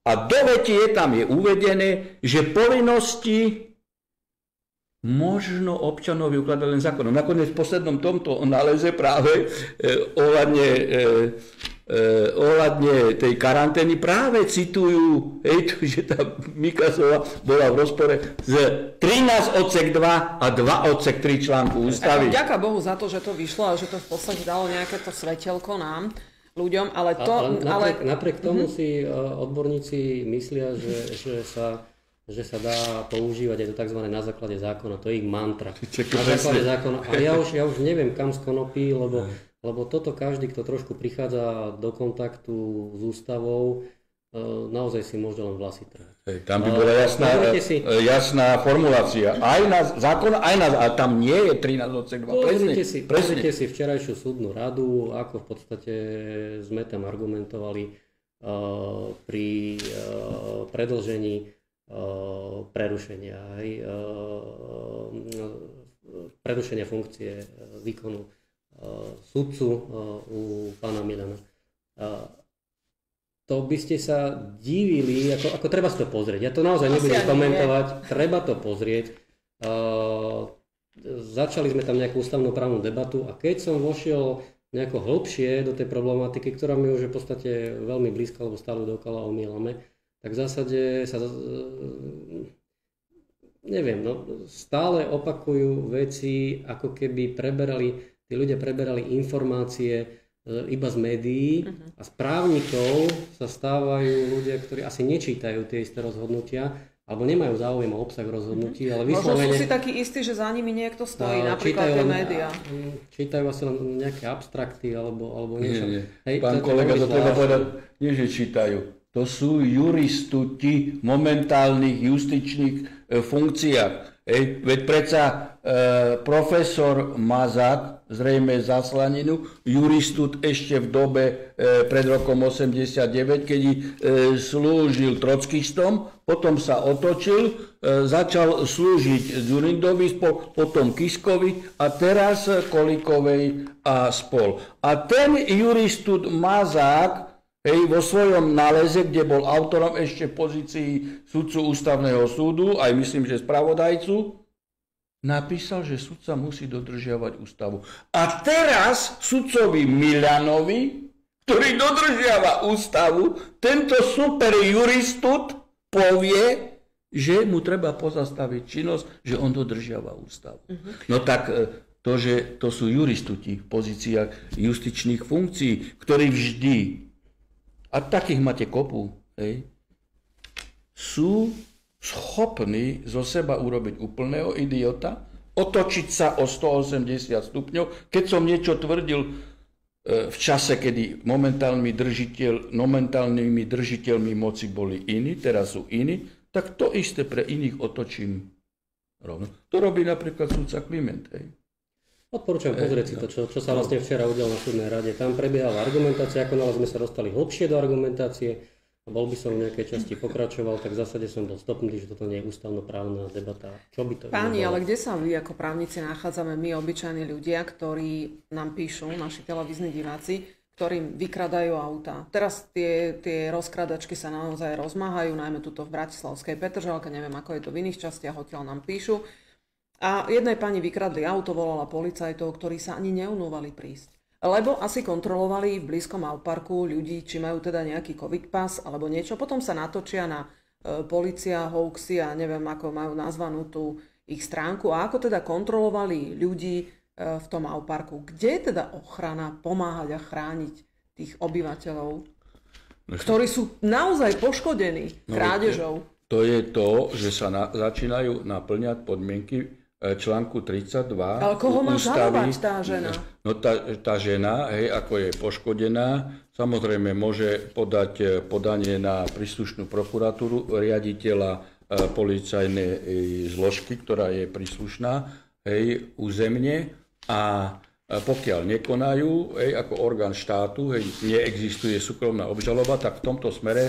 A do vety je uvedené, že povinnosti možno občanovi ukladať len zákonom. Nakoniec v poslednom tomto náleze práve ohľadne tej karantény práve citujú, že tá Mikasová bola v rozpore z 13 odsek 2 a 2 odsek 3 článku ústavy. Ďakujem Bohu za to, že to vyšlo a že to v podstate dalo nejaké to svetelko nám, ľuďom, ale to... Napriek tomu si odborníci myslia, že sa dá používať aj to tzv. Na základe zákona, to je ich mantra. Na základe zákona. A ja už neviem, kam skonopí, lebo toto každý, kto trošku prichádza do kontaktu s ústavou, naozaj si môže len vlasy trhať. Tam by bola jasná formulácia. Aj na zákon, a tam nie je 13 odsek 2. Pozrite si včerajšiu súdnu radu, ako v podstate sme tam argumentovali pri predĺžení prerušenia funkcie výkonu sudcu u pána Milana. To by ste sa divili, ako treba si to pozrieť. Ja to naozaj nebudem komentovať, treba to pozrieť. Začali sme tam nejakú ústavnoprávnu debatu a keď som vošiel nejako hlbšie do tej problematiky, ktorá mi už je v podstate veľmi blízka, lebo stále dokola omýlame, tak v zásade neviem, no, stále opakujú veci, ako keby tí ľudia preberali informácie iba z médií a z právnikov sa stávajú ľudia, ktorí asi nečítajú tie isté rozhodnutia, alebo nemajú záujem o obsah rozhodnutí, ale vyslovene... Možno sú si takí istí, že za nimi niekto stojí, napríklad tie médiá. Čítajú asi len nejaké abstrakty alebo niečo. Nie. Hej, pán kolega, to treba povedať, nie že čítajú. To sú juristuti v momentálnych justičných funkciách. Veď predsa profesor Mazat, zrejme zaslaninu, juristut ešte v dobe pred rokom 89, keď slúžil trockistom, potom sa otočil, začal slúžiť Dzurindovi, potom Kiskovi a teraz Kolíkovej a spol. A ten juristut Mazák vo svojom náleze, kde bol autorom ešte v pozícii sudcu ústavného súdu, aj myslím, že spravodajcu, napísal, že sudca musí dodržiavať ústavu. A teraz sudcovi Milanovi, ktorý dodržiava ústavu, tento super juristut povie, že mu treba pozastaviť činnosť, že on dodržiava ústavu. No tak to, že to sú juristuti v pozíciách justičných funkcií, ktorí vždy, a takých máte kopu, sú schopní zo seba urobiť úplného idiota, otočiť sa o 180 stupňov. Keď som niečo tvrdil v čase, kedy momentálnymi držiteľmi moci boli iní, teraz sú iní, tak to isté pre iných otočím rovno. To robí napríklad sudca Kliment. Odporúčam pozrieť si to, čo sa vlastne včera udialo na súdnej rade. Tam prebiehala argumentácia, ako náhle sme sa dostali hlbšie do argumentácie, a bol by som v nejakej časti pokračoval, tak v zásade som bol stopnutý, že toto nie je ústavnoprávna debata. Čo by to Páni, ale kde sa vy ako právnici nachádzame, my obyčajní ľudia, ktorí nám píšu, naši televízni diváci, ktorým vykradajú auta. Teraz tie rozkradačky sa naozaj rozmáhajú, najmä tuto v Bratislavskej Petržalke, neviem ako je to v iných častiach, odtiaľ nám píšu. A jednej pani vykradli auto, volala policajtov, ktorí sa ani neunúvali prísť. Lebo asi kontrolovali v blízkom auparku ľudí, či majú teda nejaký covid pass alebo niečo. Potom sa natočia na policia, hoaxy a neviem, ako majú nazvanú tú ich stránku. A ako teda kontrolovali ľudí v tom auparku. Kde je teda ochrana pomáhať a chrániť tých obyvateľov, ktorí sú naozaj poškodení krádežou? To je to, že sa začínajú naplňať podmienky článku 32 Ale koho má žalovať tá žena? No tá žena, ako je poškodená, samozrejme môže podať podanie na príslušnú prokuratúru riaditeľa policajnej zložky, ktorá je príslušná územne, a pokiaľ nekonajú ako orgán štátu, neexistuje súkromná obžaloba, tak v tomto smere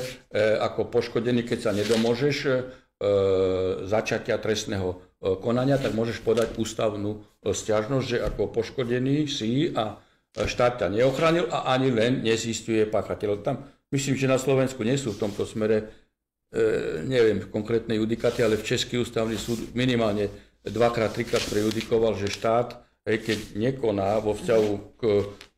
ako poškodený, keď sa nedomôžeš začatia trestného konania, tak môžeš podať ústavnú sťažnosť, že ako poškodený si a štát ťa neochránil a ani len nezisťuje páchateľov. Tam myslím, že na Slovensku nie sú v tomto smere, neviem v konkrétnej judikáte, ale v Český ústavný súd minimálne 2-3 prejudikoval, že štát, keď nekoná vo vzťahu k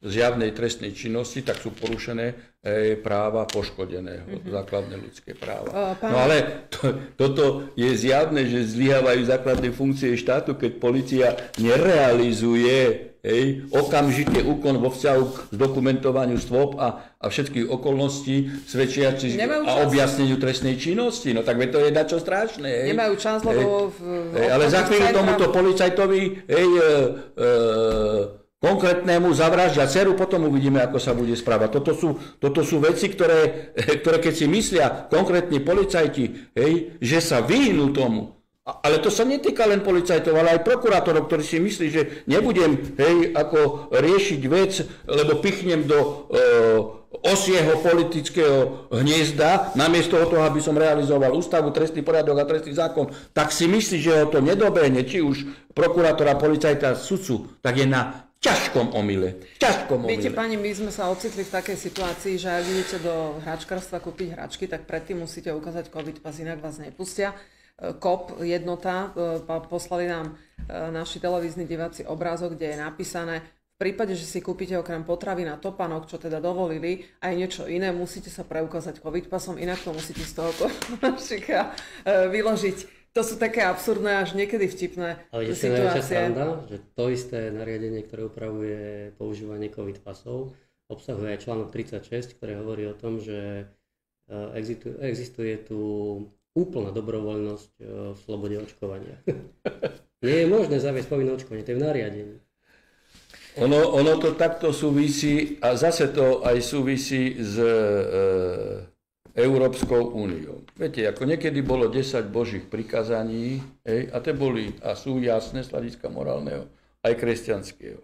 zjavnej trestnej činnosti, tak sú porušené práva poškodeného, základné ľudské práva. No ale toto je zjavné, že zlyhávajú základné funkcie štátu, keď polícia nerealizuje okamžite úkon vo vzťahu k zdokumentovaniu stôp a všetkých okolností svedčiacich a objasneniu trestnej činnosti. No tak to je dačo strašné. Nemajú čas, lebo... ale za chvíľu tomuto policajtovi konkrétnemu zavraždia dceru, potom uvidíme, ako sa bude správať. Toto sú veci, ktoré keď si myslia konkrétni policajti, že sa vyhnú tomu. Ale to sa netýka len policajtov, ale aj prokurátorov, ktorí si myslí, že nebudem ako riešiť vec, lebo pichnem do osieho politického hniezda, namiesto toho, aby som realizoval ústavu, trestný poriadok a trestný zákon, tak si myslí, že ho to nedobehne, či už prokurátora, policajta, sudcu, tak je na ťažkom omyle. Viete, pani, my sme sa ocitli v takej situácii, že ak idete do hračkárstva kúpiť hračky, tak predtým musíte ukázať COVID pas, inak vás nepustia. KOP jednota, poslali nám naši televízni diváci obrázok, kde je napísané: v prípade, že si kúpite okrem potravín a topánok, čo teda dovolili, aj niečo iné, musíte sa preukázať COVID pasom, inak to musíte z toho košíka vyložiť. To sú také absurdné, až niekedy vtipné Ale je najväčšia situácie. sranda, že to isté nariadenie, ktoré upravuje používanie COVID pasov, obsahuje aj článok 36, ktorý hovorí o tom, že existuje tu úplná dobrovoľnosť v slobode očkovania. Nie je možné zaviesť povinné očkovanie, to je v nariadení. Ono to takto súvisí a zase to aj súvisí s Európskou úniou. Viete, ako niekedy bolo 10 božích prikázaní, a tie boli a sú jasné z hľadiska morálneho aj kresťanského.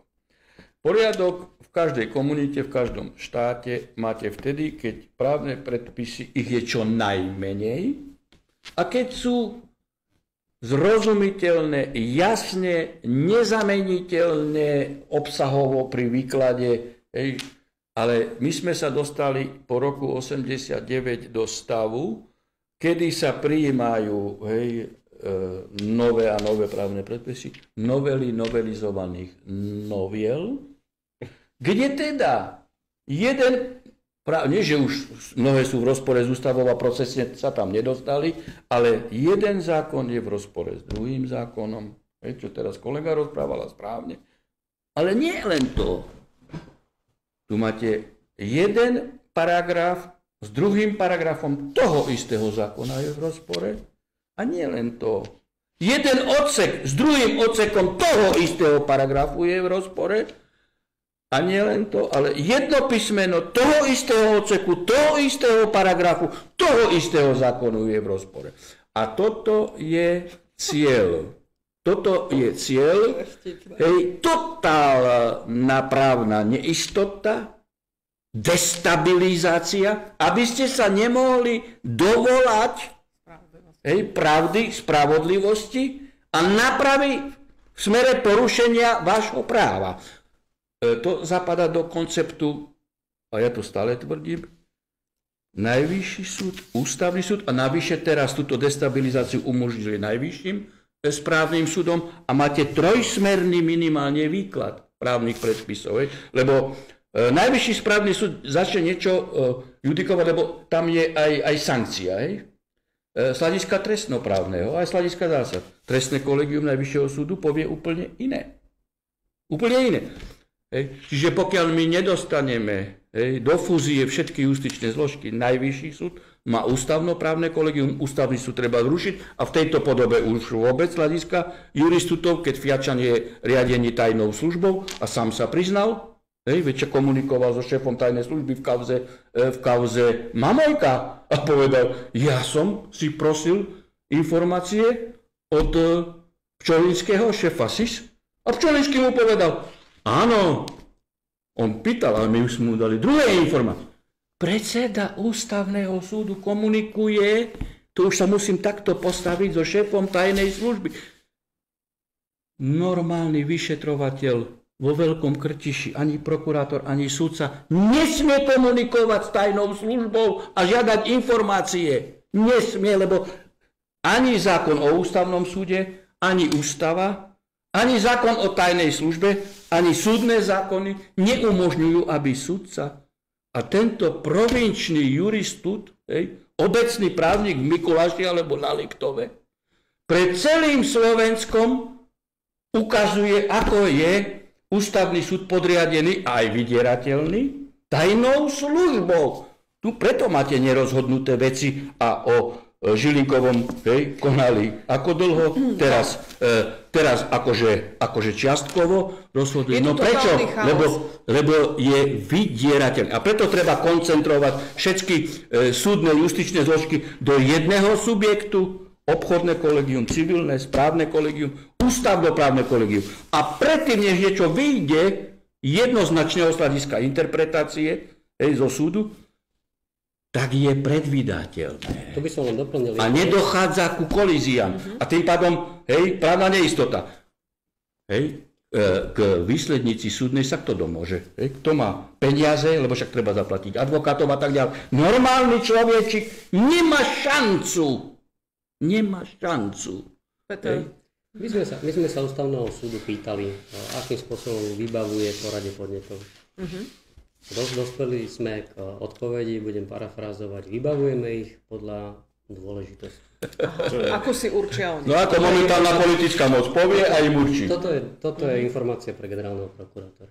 Poriadok v každej komunite, v každom štáte máte vtedy, keď právne predpisy, ich je čo najmenej, a keď sú zrozumiteľné, jasne, nezameniteľné obsahovo pri výklade, ale my sme sa dostali po roku 89 do stavu, kedy sa prijímajú nové a nové právne predpisy, novely novelizovaných noviel, kde teda nie že už mnohé sú v rozpore s ústavou a procesne sa tam nedostali, ale jeden zákon je v rozpore s druhým zákonom, čo teraz kolega rozprávala správne. Ale nie len to. Tu máte jeden paragraf s druhým paragrafom toho istého zákona je v rozpore. A nie len to. Jeden odsek s druhým odsekom toho istého paragrafu je v rozpore. A nie len to, ale jedno písmeno toho istého odseku, toho istého paragrafu, toho istého zákonu je v rozpore. A toto je cieľ. Toto je cieľ, totálna právna neistota, destabilizácia, aby ste sa nemohli dovolať pravdy, spravodlivosti a napraviť v smere porušenia vášho práva. To zapadá do konceptu, a ja to stále tvrdím, Najvyšší súd, Ústavný súd a navyše teraz túto destabilizáciu umožnili Najvyšším správnym súdom a máte trojsmerný minimálne výklad právnych predpisov. Lebo Najvyšší správny súd začne niečo judikovať, lebo tam je aj sankcia. Z hľadiska trestnoprávneho, aj z hľadiska zásad. Trestné kolegium Najvyššieho súdu povie úplne iné. Úplne iné. Čiže pokiaľ my nedostaneme do fúzie všetky justičné zložky, Najvyšší súd má ústavnoprávne kolegium, Ústavný súd treba zrušiť a v tejto podobe už vôbec z hľadiska juristutov, keď Fiačan je riadený tajnou službou a sám sa priznal, veď komunikoval so šéfom tajnej služby v kauze Mamojka a povedal, ja som si prosil informácie od Pčolinského šéfa SIS a Pčolinský mu povedal, áno, on pýtal, ale my už sme mu dali druhé informácie. Predseda Ústavného súdu komunikuje, to už sa musím takto postaviť so šéfom tajnej služby. Normálny vyšetrovateľ vo Veľkom Krtiši, ani prokurátor, ani sudca nesmie komunikovať s tajnou službou a žiadať informácie. Nesmie, lebo ani zákon o Ústavnom súde, ani ústava, ani zákon o tajnej službe, ani súdne zákony neumožňujú, aby sudca a tento provinčný juristut, obecný právnik v Mikuláši alebo na Liktove, pred celým Slovenskom ukazuje, ako je Ústavný súd podriadený a aj vydierateľný tajnou službou. Tu preto máte nerozhodnuté veci a o Žilinkovom konali ako dlho, teraz akože čiastkovo rozhodli. No prečo? Lebo je vydierateľný. A preto treba koncentrovať všetky súdne justičné zložky do jedného subjektu, obchodné kolegium, civilné, správne kolegium, ústavnoprávne kolegium. A predtým, než niečo vyjde jednoznačného z hľadiska interpretácie zo súdu, tak je predvídateľné. To by som len doplnil. A nedochádza ku kolíziám. A tým pádom, právna neistota. K výslednici súdnej sa kto domôže? Kto má peniaze, lebo však treba zaplatiť advokátov a tak ďalej. Normálny človečik nemá šancu. Nemá šancu. My sme sa Ústavného súdu pýtali, akým spôsobom vybavuje porade podnetov. Dospeli sme k odpovedi, budem parafrázovať, vybavujeme ich podľa dôležitosť. Ako si určia oni? No ako momentálna politická moc povie a im určí. Toto je informácia pre generálneho prokurátora.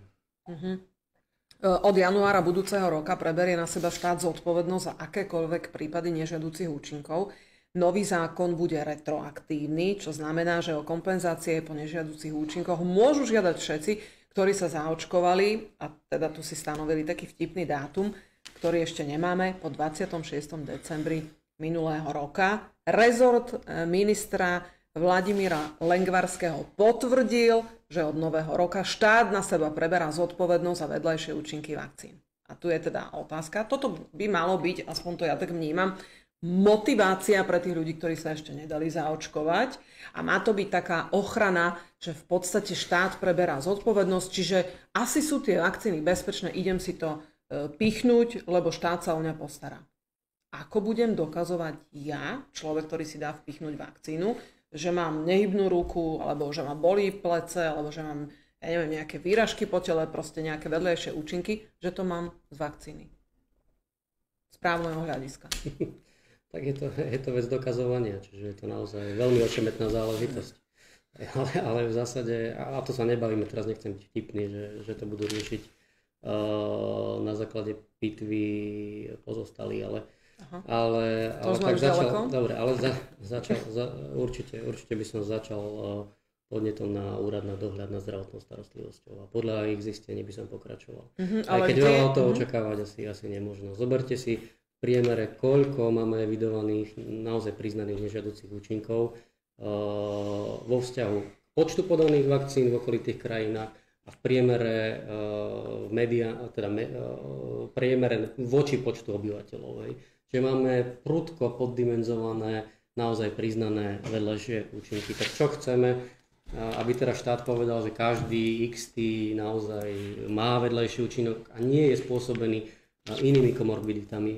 Od januára budúceho roka preberie na seba štát zodpovednosť za akékoľvek prípady nežiaducich účinkov. Nový zákon bude retroaktívny, čo znamená, že o kompenzácie po nežiaducich účinkoch môžu žiadať všetci, ktorí sa zaočkovali, a teda tu si stanovili taký vtipný dátum, ktorý ešte nemáme, po 26. decembri minulého roka. Rezort ministra Vladimíra Lengvarského potvrdil, že od nového roka štát na seba preberá zodpovednosť za vedľajšie účinky vakcín. A tu je teda otázka. Toto by malo byť, aspoň to ja tak vnímam, motivácia pre tých ľudí, ktorí sa ešte nedali zaočkovať. A má to byť taká ochrana, že v podstate štát preberá zodpovednosť, čiže asi sú tie vakcíny bezpečné, idem si to pichnúť, lebo štát sa o mňa postará. Ako budem dokazovať ja, človek, ktorý si dá vpichnúť vakcínu, že mám nehybnú ruku, alebo že ma bolí plece, alebo že mám, ja neviem, nejaké výražky po tele, proste nejaké vedľajšie účinky, že to mám z vakcíny. Z právneho hľadiska. Tak je to vec dokazovania, čiže je to naozaj veľmi ošemetná záležitosť. Ale v zásade, a to sa nebavíme, teraz nechcem byť vtipný, že to budú riešiť na základe pitvy pozostali, ale tak začal, dobre, ale určite by som začal podnetom na úrad na dohľad nad zdravotnou starostlivosťou a podľa ich zistení by som pokračoval. Aj keď veľa od toho očakávať asi nemožno. Zoberte si v priemere, koľko máme evidovaných naozaj priznaných nežiaducích účinkov vo vzťahu k počtu podaných vakcín v okolitých krajinách a v priemere priemere voči počtu obyvateľov. Čiže máme prudko poddimenzované, naozaj priznané vedľajšie účinky. Tak čo chceme, aby teda štát povedal, že každý XT naozaj má vedľajší účinok a nie je spôsobený inými komorbiditami,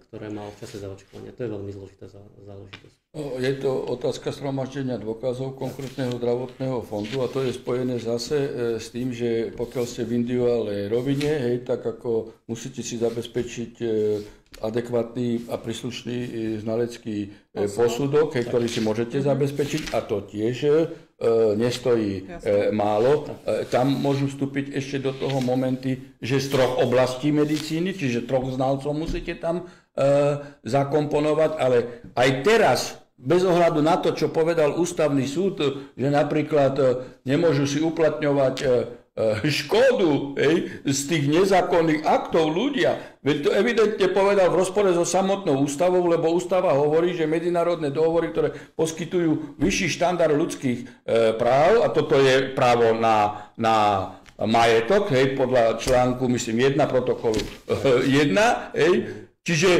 ktoré mal v čase zaočkovania. To je veľmi zložitá záležitosť. Je to otázka zhromaždenia dôkazov konkrétneho zdravotného fondu a to je spojené zase s tým, že pokiaľ ste v individuálnej rovine, tak ako musíte si zabezpečiť adekvátny a príslušný znalecký posudok, ktorý si môžete zabezpečiť a to tiež nestojí málo. Tam môžu vstúpiť ešte do toho momenty, že z 3 oblastí medicíny, čiže 3 znalcov musíte tam zakomponovať, ale aj teraz bez ohľadu na to, čo povedal ústavný súd, že napríklad nemôžu si uplatňovať škodu z tých nezákonných aktov ľudia. Veď to evidentne povedal v rozpore so samotnou ústavou, lebo ústava hovorí, že medzinárodné dohovory, ktoré poskytujú vyšší štandard ľudských práv, a toto je právo na majetok, podľa článku, myslím, 1 protokolu 1, čiže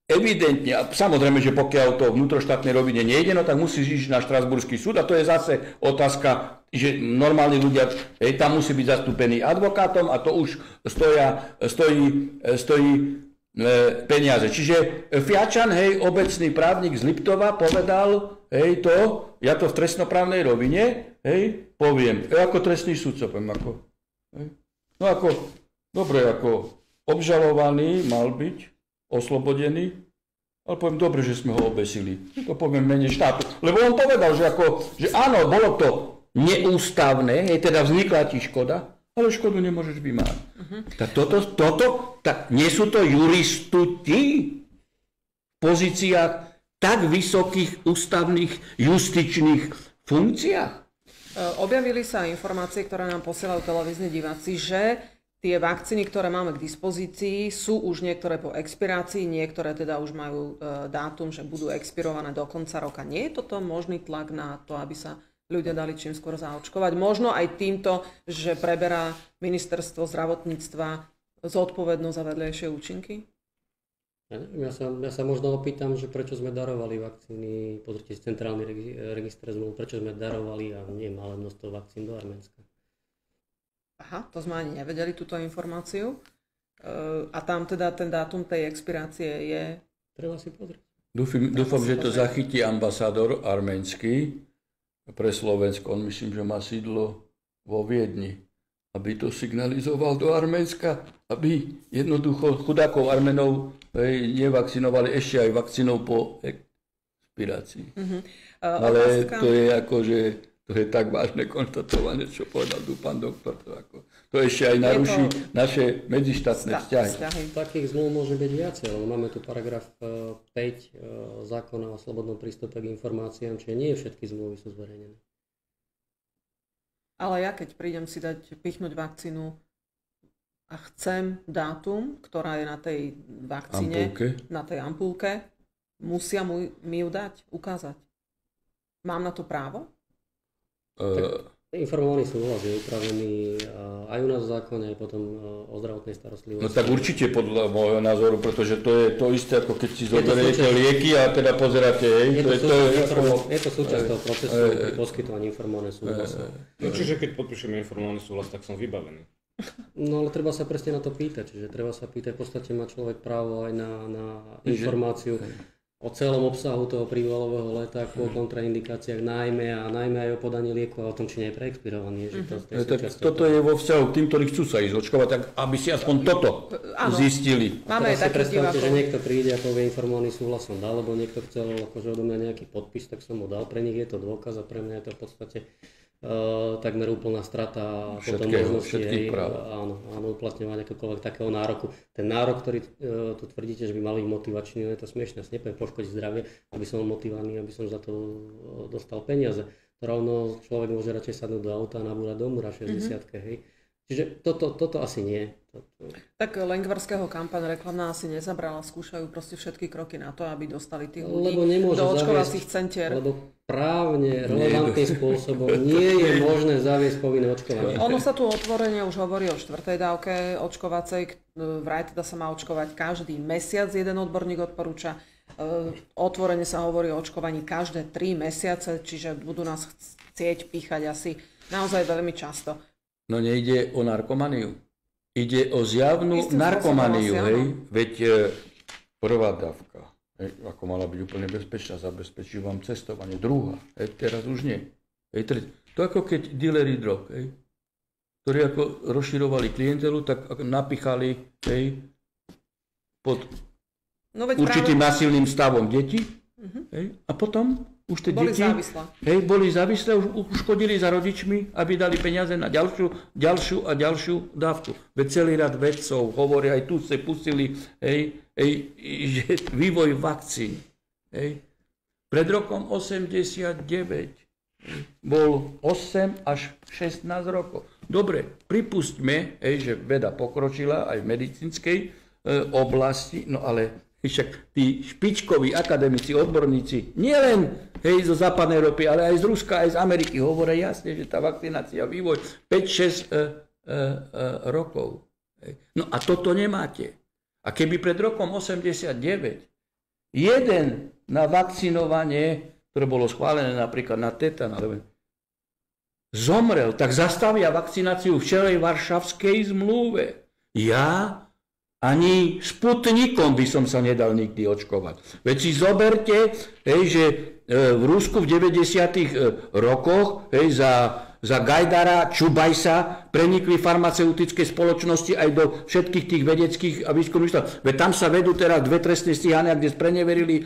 evidentne, a samozrejme, že pokiaľ to v vnútroštátnej rovine nejde, no tak musíš ísť na Štrasburský súd a to je zase otázka, že normálni ľudia, tam musí byť zastúpený advokátom a to už stojí peniaze. Čiže Fiačan, obecný právnik z Liptova povedal, ja to v trestnoprávnej rovine, poviem, ako trestný sudca, poviem, ako obžalovaný mal byť oslobodený, ale poviem, dobre, že sme ho obesili. To poviem mene štátu. Lebo on povedal, že áno, bolo to neústavné, teda vznikla ti škoda, ale škodu nemôžeš vymáhať. Tak tak nie sú to juristuti v pozíciách tak vysokých ústavných justičných funkciách? Objavili sa informácie, ktoré nám posielajú televízni diváci, že tie vakcíny, ktoré máme k dispozícii, sú už niektoré po expirácii, niektoré teda už majú dátum, že budú expirované do konca roka. Nie je toto možný tlak na to, aby sa ľudia dali čím skôr zaočkovať? Možno aj týmto, že preberá ministerstvo zdravotníctva zodpovednosť za vedľajšie účinky? Ja sa možno opýtam, že prečo sme darovali vakcíny, pozrite si centrálny register zmluv, prečo sme darovali a nie malé množstvo vakcín do Arménska. Aha, to sme ani nevedeli, túto informáciu. A tam teda ten dátum tej expirácie je... Treba si pozrieť. Dúfam, že to zachytí ambasádor arménsky pre Slovensko. On myslím, že má sídlo vo Viedni. aby to signalizoval do Arménska, aby jednoducho chudákov Arménov nevakcinovali ešte aj vakcínou po expirácii. Ale to je akože, to je tak vážne konštatovanie, čo povedal tu pán doktor. To ešte aj naruší naše medzištátne vzťahy. Takých zmluv môže byť viacej, lebo máme tu paragraf 5 zákona o slobodnom prístupe k informáciám, čiže nie všetky zmluvy sú zverejnené. Ale ja keď prídem si pichnúť vakcínu a chcem dátum, ktorá je na tej vakcíne, na tej ampulke, musia mi ju dať, ukázať. Mám na to právo? Informovaný súhlas je upravený aj u nás v zákone, aj potom o zdravotnej starostlivosti. No tak určite podľa môjho názoru, pretože to je to isté, ako keď si zoberiete lieky a teda pozeráte, Je to súčasť toho procesu pri poskytovaní informovaného súhlasu. No čiže keď podpíšeme informovaný súhlas, tak som vybavený. No ale treba sa presne na to pýtať, čiže treba sa pýtať, v podstate má človek právo aj na informáciu o celom obsahu toho príbalového letáku, o kontraindikáciách najmä aj o podaní lieku a o tom, či nie je preexpirovaný. Toto je vo vzťahu k tým, ktorí chcú sa ísť očkovať, tak aby si aspoň toto zistili. Máme aj takých divákov. Že niekto príde a povie informovaný súhlas som dal, lebo niekto chcel akože odo mňa nejaký podpis, tak som mu dal. Pre nich je to dôkaz a pre mňa je to v podstate takmer úplná strata potom možnosti uplatňovať akokoľvek takého nároku. Ten nárok, ktorý tu tvrdíte, že by mal byť motivačný, je to smiešne, nepoviem poškodiť zdravie, aby som motivovaný, aby som za to dostal peniaze. To rovno človek môže radšej sadnúť do auta a nabúrať do múra 60-ke, hej. Čiže toto asi nie. Tak Lengvarského kampaň reklamná asi nezabrala, skúšajú proste všetky kroky na to, aby dostali tých ľudí do očkovacích centier. Lebo právne relevantným spôsobom nie je možné zaviesť povinné očkovanie. Ono sa tu otvorene už hovorí o 4. dávke očkovacej, vraj teda sa má očkovať každý mesiac, jeden odborník odporúča. Otvorene sa hovorí o očkovaní každé 3 mesiace, čiže budú nás chcieť píchať asi naozaj veľmi často. No nejde o narkomaniu. Ide o zjavnú narkomaniu, hej. Veď prvá dávka, hej, ako mala byť úplne bezpečná, zabezpečí vám cestovanie. Druhá, hej, teraz už nie. Hej, to ako keď dealeri drog, hej, ktorí ako rozširovali klientelu, tak napichali, hej, pod určitým násilným stavom deti, hej, a potom už tie deti boli závislé, už uškodili za rodičmi, aby dali peniaze na ďalšiu a ďalšiu dávku. Veď celý rad vedcov hovoria, aj tu sa pustili, že vývoj vakcín. Pred rokom 89 bol 8 až 16 rokov. Dobre, pripustme, že veda pokročila aj v medicínskej oblasti, no ale však tí špičkoví akademici, odborníci, nielen zo západnej Európy, ale aj z Ruska, aj z Ameriky hovoria jasne, že tá vakcinácia, vývoj 5-6 rokov. No a toto nemáte. A keby pred rokom 89 jeden na vakcinovanie, ktoré bolo schválené napríklad na tetan, zomrel, tak zastavia vakcináciu v celej Varšavskej zmluve. Ja ani Sputnikom by som sa nedal nikdy očkovať. Veď si zoberte, že v Rusku v 90. rokoch za Gajdara, Čubajsa prenikli farmaceutické spoločnosti aj do všetkých tých vedeckých a výskumných štátov. Veď tam sa vedú teraz 2 trestné stíhania, kde spreneverili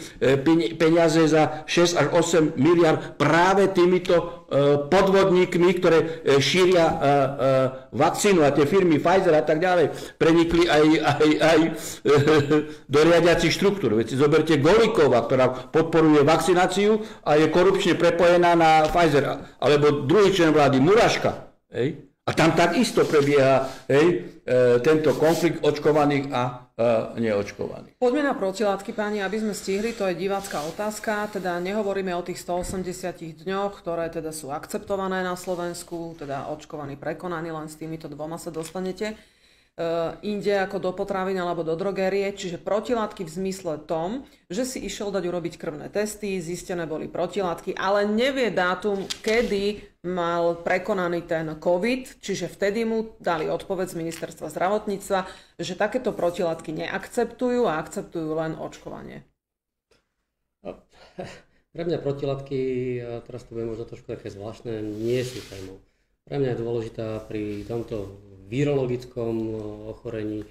peniaze za 6 až 8 miliard práve týmito podvodníkmi, ktoré šíria vakcínu a tie firmy Pfizer a tak ďalej prenikli aj do riadiacich štruktúr. Veď si zoberte Golikova, ktorá podporuje vakcináciu a je korupčne prepojená na Pfizer. Alebo druhý člen vlády Muraška. A tam takisto prebieha tento konflikt očkovaných a neočkovaných. Poďme na protilátky, páni, aby sme stihli, to je divácka otázka, teda nehovoríme o tých 180 dňoch, ktoré teda sú akceptované na Slovensku, teda očkovaní, prekonaní, len s týmito 2 sa dostanete inde ako do potravín alebo do drogérie, čiže protilátky v zmysle tom, že si išiel dať urobiť krvné testy, zistené boli protilátky, ale nevie dátum, kedy mal prekonaný ten COVID, čiže vtedy mu dali odpoveď z ministerstva zdravotníctva, že takéto protilátky neakceptujú a akceptujú len očkovanie. Pre mňa protilátky, teraz to bude možno trošku také zvláštne, nie sú témou. Pre mňa je dôležitá pri tomto virologickom ochorení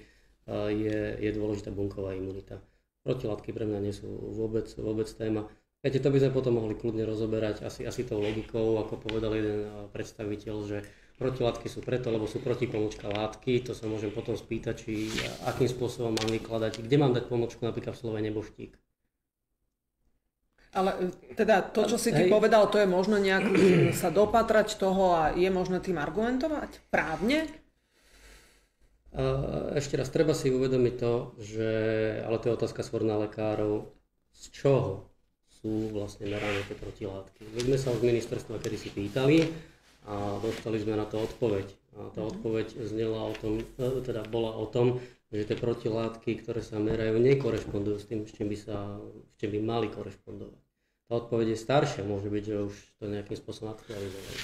je dôležitá bunková imunita. Protilátky pre mňa nie sú vôbec téma. Viete, to by sme potom mohli kľudne rozoberať asi tou logikou, ako povedal jeden predstaviteľ, že protilátky sú preto, lebo sú protipomôčka látky. To sa môžem potom spýtať, či akým spôsobom mám vykladať, kde mám dať pomôčku napríklad v slove neboštík. Ale teda to, čo si ty povedal, to je možno nejak sa dopatrať toho a je možné tým argumentovať právne? Ešte raz, treba si uvedomiť to, že, ale to je otázka skôr na lekárov, z čoho sú vlastne merané tie protilátky. My sme sa od ministerstva kedysi pýtali a dostali sme na to odpoveď. A tá odpoveď znela o tom, teda bola o tom, že tie protilátky, ktoré sa merajú, nekorešpondujú s tým, s čím by mali korešpondovať. Tá odpoveď je staršia, môže byť, že už to nejakým spôsobom aktualizované.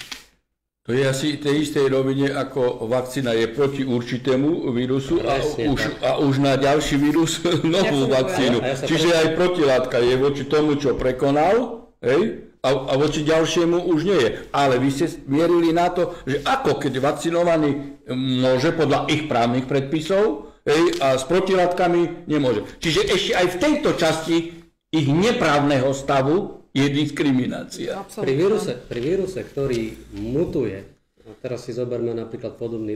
To je asi v tej istej rovine, ako vakcína je proti určitému vírusu a už na ďalší vírus novú vakcínu. Čiže aj protilátka je voči tomu, čo prekonal, hej? A voči ďalšiemu už nie je. Ale vy ste mierili na to, že ako keď vakcinovaný môže podľa ich právnych predpisov, hej, a s protilátkami nemôže. Čiže ešte aj v tejto časti ich neprávneho stavu je diskriminácia. Pri víruse, ktorý mutuje, a teraz si zoberme napríklad podobný,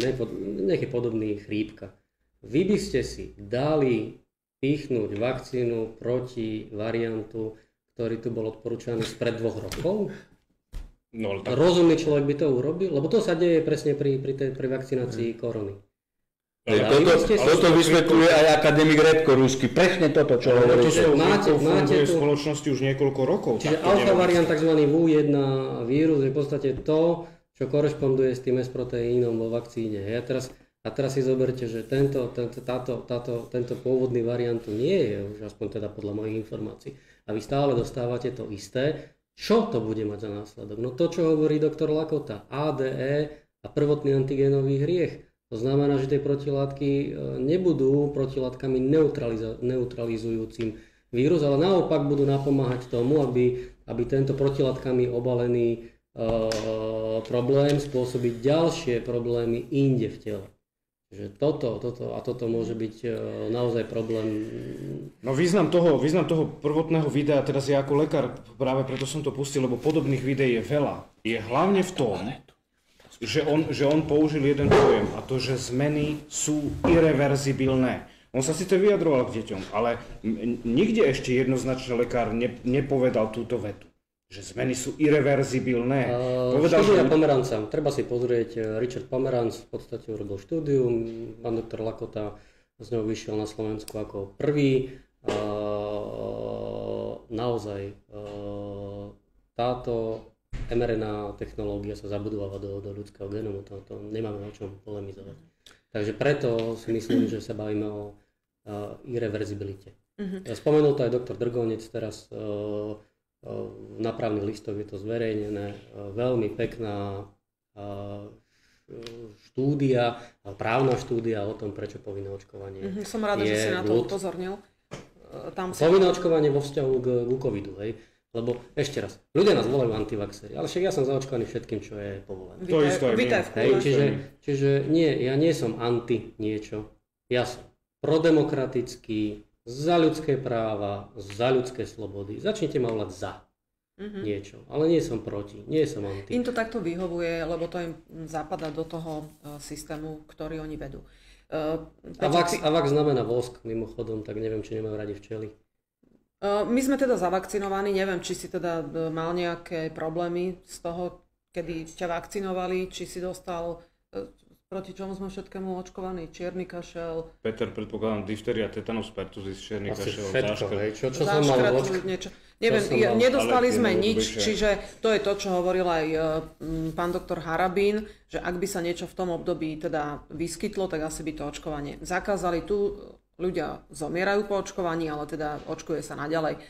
nech je podobný chrípka. Vy by ste si dali pichnúť vakcínu proti variantu, ktorý tu bol odporúčaný spred 2 rokov? No, tak... Rozumný človek by to urobil? Lebo to sa deje presne pri vakcinácii korony. Toto vysvetľuje aj akademik Redko Rusky. Presne toto, čo hovoríte. Máte tu spoločnosti už niekoľko rokov. Čiže alfa variant, tzv. V1 vírus je v podstate to, čo korešponduje s tým S-proteínom vo vakcíne. A teraz si zoberte, že tento pôvodný variant tu nie je, už aspoň teda podľa mojich informácií. A vy stále dostávate to isté. Čo to bude mať za následok? No to, čo hovorí doktor Lakota. ADE a prvotný antigénový hriech. To znamená, že tie protilátky nebudú protilátkami neutralizujúcim vírus, ale naopak budú napomáhať tomu, aby tento protilátkami obalený problém spôsobiť ďalšie problémy inde v tele. Že toto môže byť naozaj problém. No význam toho prvotného videa, teraz ja ako lekár práve preto som to pustil, lebo podobných videí je veľa. Je hlavne v tom, že on použil jeden pojem, a to, že zmeny sú irreverzibilné. On sa síce vyjadroval k deťom, ale nikde ešte jednoznačne lekár nepovedal túto vetu, že zmeny sú irreverzibilné. Štúdia Pomeranca. Treba si pozrieť, Richard Pomeranc v podstate urobil štúdiu, pán doktor Lakota z ňou vyšiel na Slovensku ako prvý. Naozaj táto mRNA technológia sa zabudováva do ľudského genomu, to nemáme o čom polemizovať. Takže preto si myslím, že sa bavíme o irreverzibilite. Spomenul to aj doktor Drgonec teraz, na právnych listoch je to zverejnené, veľmi pekná štúdia, právna štúdia o tom, prečo povinné očkovanie. Som rada, že si na to upozornil. Povinné očkovanie vo vzťahu k covidu, hej? Lebo ešte raz, ľudia nás volajú antivaxeri, ale však ja som zaočkovaný všetkým, čo je povolené. Čiže nie, ja nie som anti niečo, ja som prodemokratický, za ľudské práva, za ľudské slobody. Začnite ma volať za niečo, ale nie som proti, nie som anti. Im to takto vyhovuje, lebo to im zapadá do toho systému, ktorý oni vedú. Avax znamená vosk, mimochodom, tak neviem, či nemajú radi včely. My sme teda zavakcinovaní, neviem, či si teda mal nejaké problémy z toho, kedy ťa vakcinovali, či si dostal, proti čomu sme všetkému očkovaní, čierny kašel. Peter, predpokladám, difteria, tetanus pertussis, čierny kašel, čo som mal niečo. Neviem, nedostali sme nič, čiže to je to, čo hovoril aj pán doktor Harabín, že ak by sa niečo v tom období teda vyskytlo, tak asi by to očkovanie zakázali. Tu ľudia zomierajú po očkovaní, ale teda očkuje sa naďalej.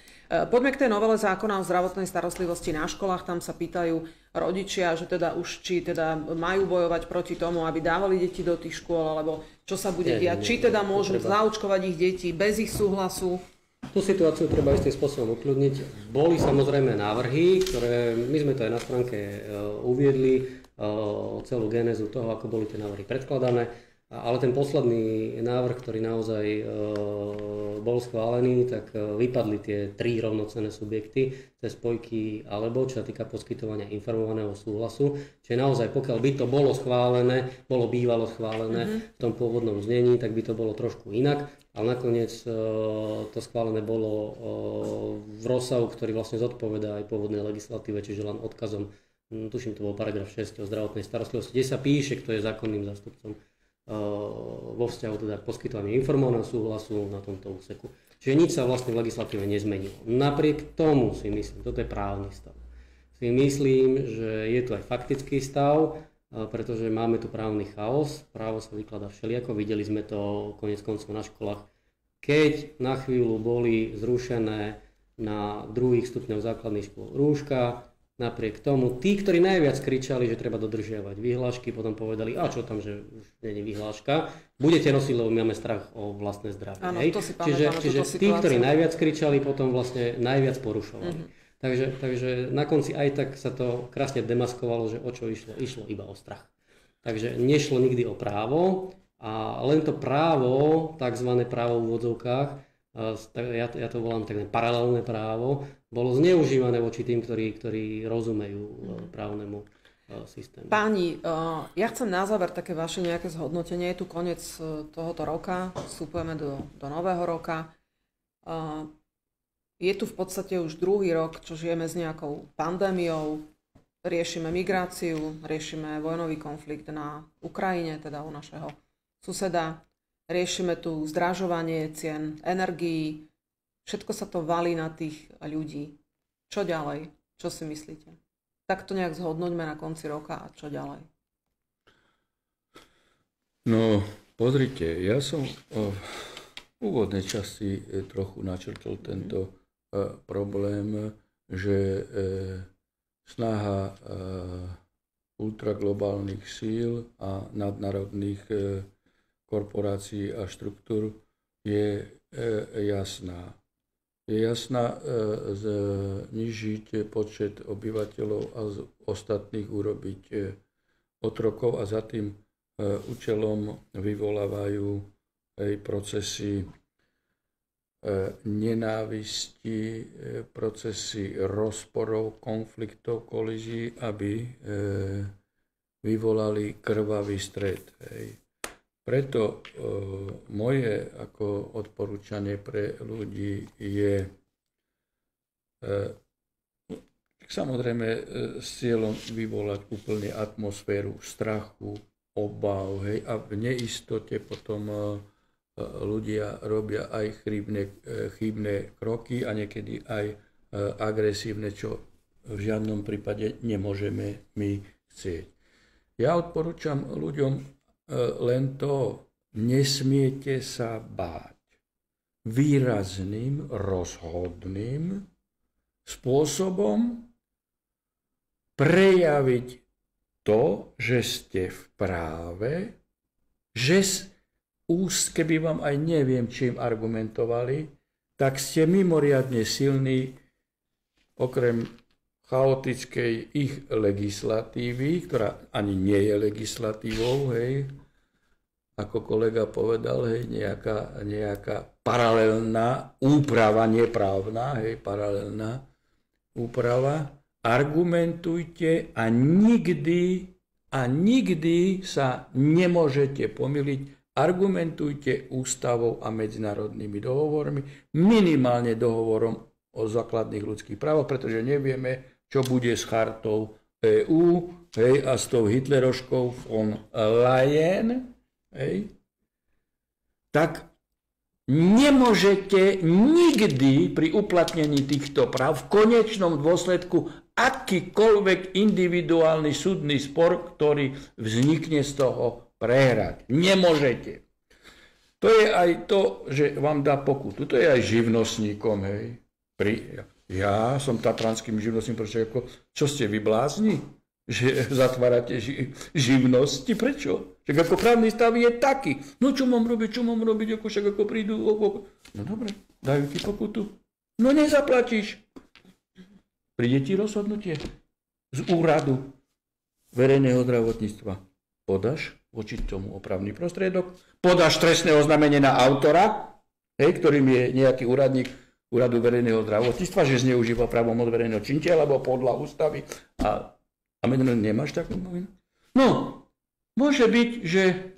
Poďme k tej novele zákona o zdravotnej starostlivosti na školách. Tam sa pýtajú rodičia, že teda už či teda majú bojovať proti tomu, aby dávali deti do tých škôl, alebo čo sa bude diať. Či teda môžu zaočkovať ich deti bez ich súhlasu. Tú situáciu treba istým spôsobom ukľudniť. Boli samozrejme návrhy, ktoré my sme to aj na stránke uviedli. celú génezu toho, ako boli tie návrhy predkladané. Ale ten posledný návrh, ktorý naozaj bol schválený, tak vypadli tie 3 rovnocenné subjekty cez spojky alebo, čo sa týka poskytovania informovaného súhlasu. Čiže naozaj, pokiaľ by to bolo schválené, bývalo schválené v tom pôvodnom znení, tak by to bolo trošku inak. Ale nakoniec to schválené bolo v rozsahu, ktorý vlastne zodpovedá aj pôvodnej legislatíve, čiže len odkazom, tuším, to bol paragraf 6 o zdravotnej starostlivosti, kde sa píše, kto je zákonným zástupcom vo vzťahu teda k poskytovaniu informovaného súhlasu na tomto úseku. Čiže nič sa vlastne v legislatíve nezmenilo. Napriek tomu si myslím, toto je právny stav, si myslím, že je tu aj faktický stav, pretože máme tu právny chaos, právo sa vykladá všelijako, videli sme to koniec koncov na školách, keď na chvíľu boli zrušené na 2. stupňoch základných škôl rúška. Napriek tomu, tí, ktorí najviac kričali, že treba dodržiavať vyhlášky, potom povedali, a čo tam, že už nie je vyhláška, budete nosiť, lebo máme strach o vlastné zdravie. Áno, to si pamätáme, čiže tí, ktorí najviac kričali, potom vlastne najviac porušovali. Takže na konci aj tak sa to krásne demaskovalo, že o čo išlo? Išlo iba o strach. Takže nešlo nikdy o právo a len to právo, takzvané právo v úvodzovkách, ja to volám takové paralelné právo, bolo zneužívané voči tým, ktorí rozumejú právnemu systému. Páni, ja chcem na záver také vaše nejaké zhodnotenie. Je tu koniec tohoto roka, vstupujeme do nového roka. Je tu v podstate už 2. rok, čo žijeme s nejakou pandémiou, riešime migráciu, riešime vojnový konflikt na Ukrajine, teda u našeho suseda. Riešime tu zdražovanie cien energií, všetko sa to valí na tých ľudí. Čo ďalej? Čo si myslíte? Tak to nejak zhodnoťme na konci roka a čo ďalej? No, pozrite, ja som v úvodnej časti trochu načrtol tento problém, že snaha ultraglobálnych síl a nadnárodných korporácií a štruktúr je jasná. Je jasná znižiť počet obyvateľov a z ostatných urobiť otrokov a za tým účelom vyvolávajú aj procesy nenávisti, procesy rozporov, konfliktov, kolízií, aby vyvolali krvavý stret. Preto moje ako odporúčanie pre ľudí je samozrejme s cieľom vyvolať úplne atmosféru strachu, obáv, a v neistote potom ľudia robia aj chybné kroky a niekedy aj agresívne, čo v žiadnom prípade nemôžeme my chcieť. Ja odporúčam ľuďom len to, nesmiete sa báť. Výrazným, rozhodným spôsobom prejaviť to, že ste v práve, že keby vám aj neviem, čím argumentovali, tak ste mimoriadne silní, okrem chaotickej ich legislatívy, ktorá ani nie je legislatívou, ako kolega povedal, nejaká paralelná úprava, neprávna, paralelná úprava. Argumentujte a nikdy sa nemôžete pomýliť. Argumentujte ústavou a medzinárodnými dohovormi, minimálne dohovorom o základných ľudských právach, pretože nevieme, čo bude s chartou EU a s tou hitleroškou von Leyen, tak nemôžete nikdy pri uplatnení týchto práv v konečnom dôsledku akýkoľvek individuálny súdny spor, ktorý vznikne z toho, prehrať. Nemôžete. To je aj to, že vám dá pokutu. To je aj živnostníkom. Ja som tatranským živnostníkom, čo ste vy blázni? Že zatvárate živnosti? Prečo? Však ako právny stav je taký. No čo mám robiť, ako prídu? No dobre, dajú ti pokutu. No nezaplatíš. Príde ti rozhodnutie z úradu. verejného zdravotníctva podáš voči tomu opravný prostriedok, podáš trestné oznámenie na autora, ktorým je nejaký úradník úradu verejného zdravotníctva, že zneužíva právomoc verejného činiteľa alebo podľa ústavy a nemáš takú novinu. No, môže byť, že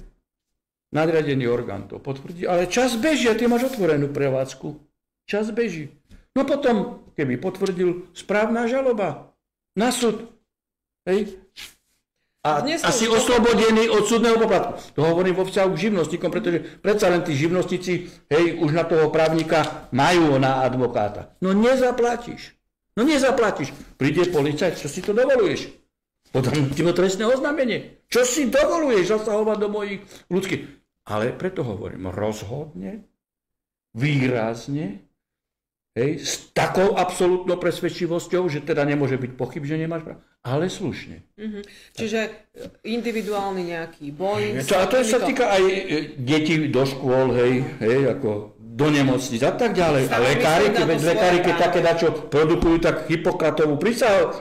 nadriadený orgán to potvrdí, ale čas beží a ty máš otvorenú prevádzku. Čas beží. No potom, keby potvrdil, správna žaloba na súd. Hej? A si oslobodený od súdneho poplatku. To hovorím vo vzťahu k živnostníkom, pretože predsa len tí živnostníci, už na toho právnika majú na advokáta. No nezaplatíš. Príde policajt, čo si to dovoluješ? Podám ti trestné oznámenie. Čo si dovoluješ zasahovať do mojich ľudských? Ale preto hovorím rozhodne, výrazne, s takou absolútnou presvedčivosťou, že teda nemôže byť pochyb, že nemáš právo, ale slušne. Čiže individuálny nejaký boj. A to sa týka aj detí do škôl, ako do nemocníc a tak ďalej. A lekári, keď také dačo produkujú, tak Hippokratovú prísahu,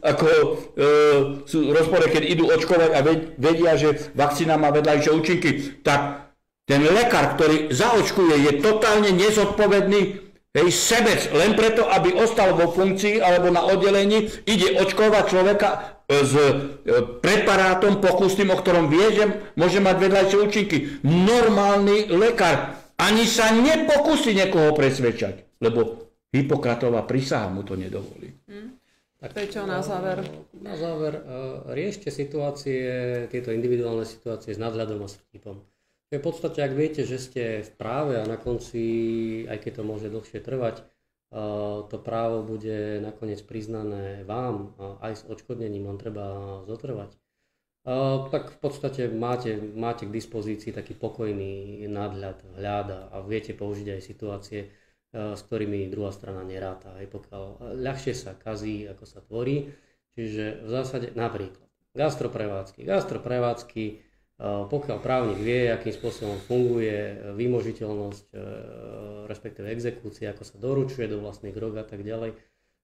ako sú rozpore, keď idú očkovať a vedia, že vakcína má vedľajšie účinky, tak ten lekár, ktorý zaočkuje, je totálne nezodpovedný sebec, len preto, aby ostal vo funkcii alebo na oddelení, ide očkovať človeka s preparátom pokusným, o ktorom vie, že môže mať vedľajšie účinky. Normálny lekár ani sa nepokusí niekoho presvedčať, lebo Hippokratová prísaha mu to nedovolí. Tak čo na záver? Na záver, riešte situácie, tieto individuálne situácie s nadhľadom a s vtipom. V podstate, ak viete, že ste v práve a na konci, aj keď to môže dlhšie trvať, to právo bude nakoniec priznané vám aj s odškodnením, len treba zotrvať, tak v podstate máte k dispozícii taký pokojný vhľad a viete použiť aj situácie, s ktorými druhá strana neráta. Pokiaľ ľahšie sa kazí, ako sa tvorí. Čiže v zásade napríklad gastroprevádzky, pokiaľ právnik vie, akým spôsobom funguje vymožiteľnosť, respektíve exekúcia, ako sa doručuje do vlastných rok a tak ďalej,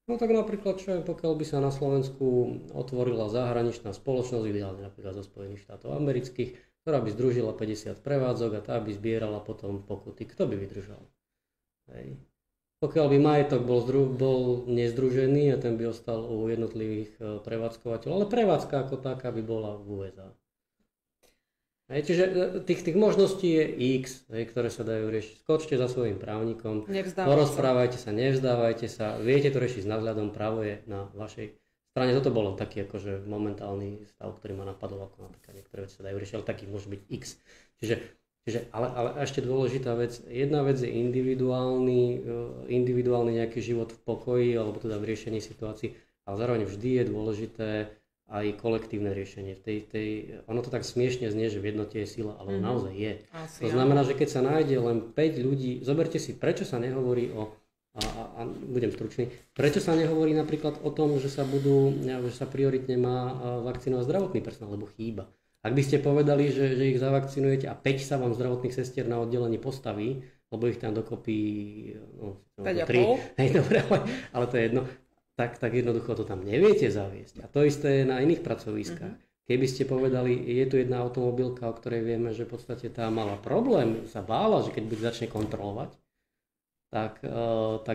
no tak napríklad, pokiaľ by sa na Slovensku otvorila zahraničná spoločnosť, ideálne napríklad zo Spojených štátov amerických, ktorá by združila 50 prevádzok a tá by zbierala potom pokuty, kto by vydržal? Pokiaľ by majetok bol nezdružený a ten by ostal u jednotlivých prevádzkovateľov, ale prevádzka ako taká by bola v USA. Čiže tých možností je X, ktoré sa dajú riešiť. Skočte za svojím právnikom, porozprávajte sa, nevzdávajte sa, viete to riešiť s nadhľadom, právo je na vašej strane. Toto bolo taký akože momentálny stav, ktorý ma napadol, ako napríklad niektoré veci sa dajú riešiť, ale takých môže byť X. Ale ešte dôležitá vec, jedna vec je individuálny nejaký život v pokoji, alebo teda v riešení situácií, ale zároveň vždy je dôležité aj kolektívne riešenie. Ono to tak smiešne znie, že v jednote je sila, ale naozaj je. To znamená, že keď sa nájde len 5 ľudí, zoberte si, prečo sa nehovorí budem stručný, prečo sa nehovorí napríklad o tom, že sa prioritne má vakcinovať zdravotný personál, lebo chýba. Ak by ste povedali, že ich zavakcinujete a 5 sa vám zdravotných sestier na oddelení postaví, lebo ich tam dokopy 3, dobre, ale to je jedno, tak jednoducho to tam neviete zaviesť. A to isté je na iných pracoviskách. Keby ste povedali, je tu jedna automobilka, o ktorej vieme, že v podstate tá mala problém, sa bála, že keď bude začne kontrolovať, tak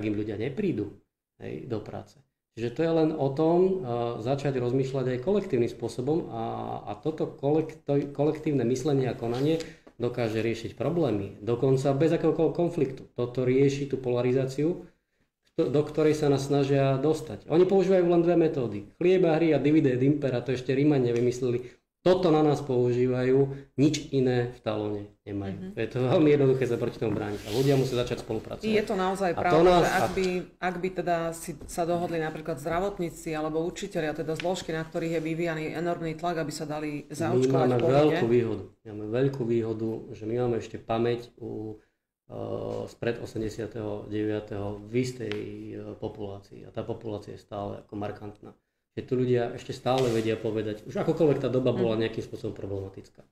im ľudia neprídu do práce. Čiže to je len o tom začať rozmýšľať aj kolektívnym spôsobom a toto kolektívne myslenie a konanie dokáže riešiť problémy. Dokonca bez akéhokoľvek konfliktu. Toto rieši tú polarizáciu, do ktorej sa nás snažia dostať. Oni používajú len dve metódy. Chlieba, hry a divide et impera, to ešte Rímania vymysleli. Toto na nás používajú, nič iné v talóne nemajú. Je to veľmi jednoduché sa proti tomu brániť. A ľudia musia začať spolupracovať. Je to naozaj pravda, že ak by teda sa dohodli napríklad zdravotníci alebo učitelia, teda zložky, na ktorých je vyvíjaný enormný tlak, aby sa dali zaočkovať v povinne. Máme veľkú výhodu, že my máme ešte pamäť spred 89. v istej populácii. A tá populácia je stále ako markantná. Že tu ľudia ešte stále vedia povedať, už akokoľvek tá doba bola nejakým spôsobom problematická.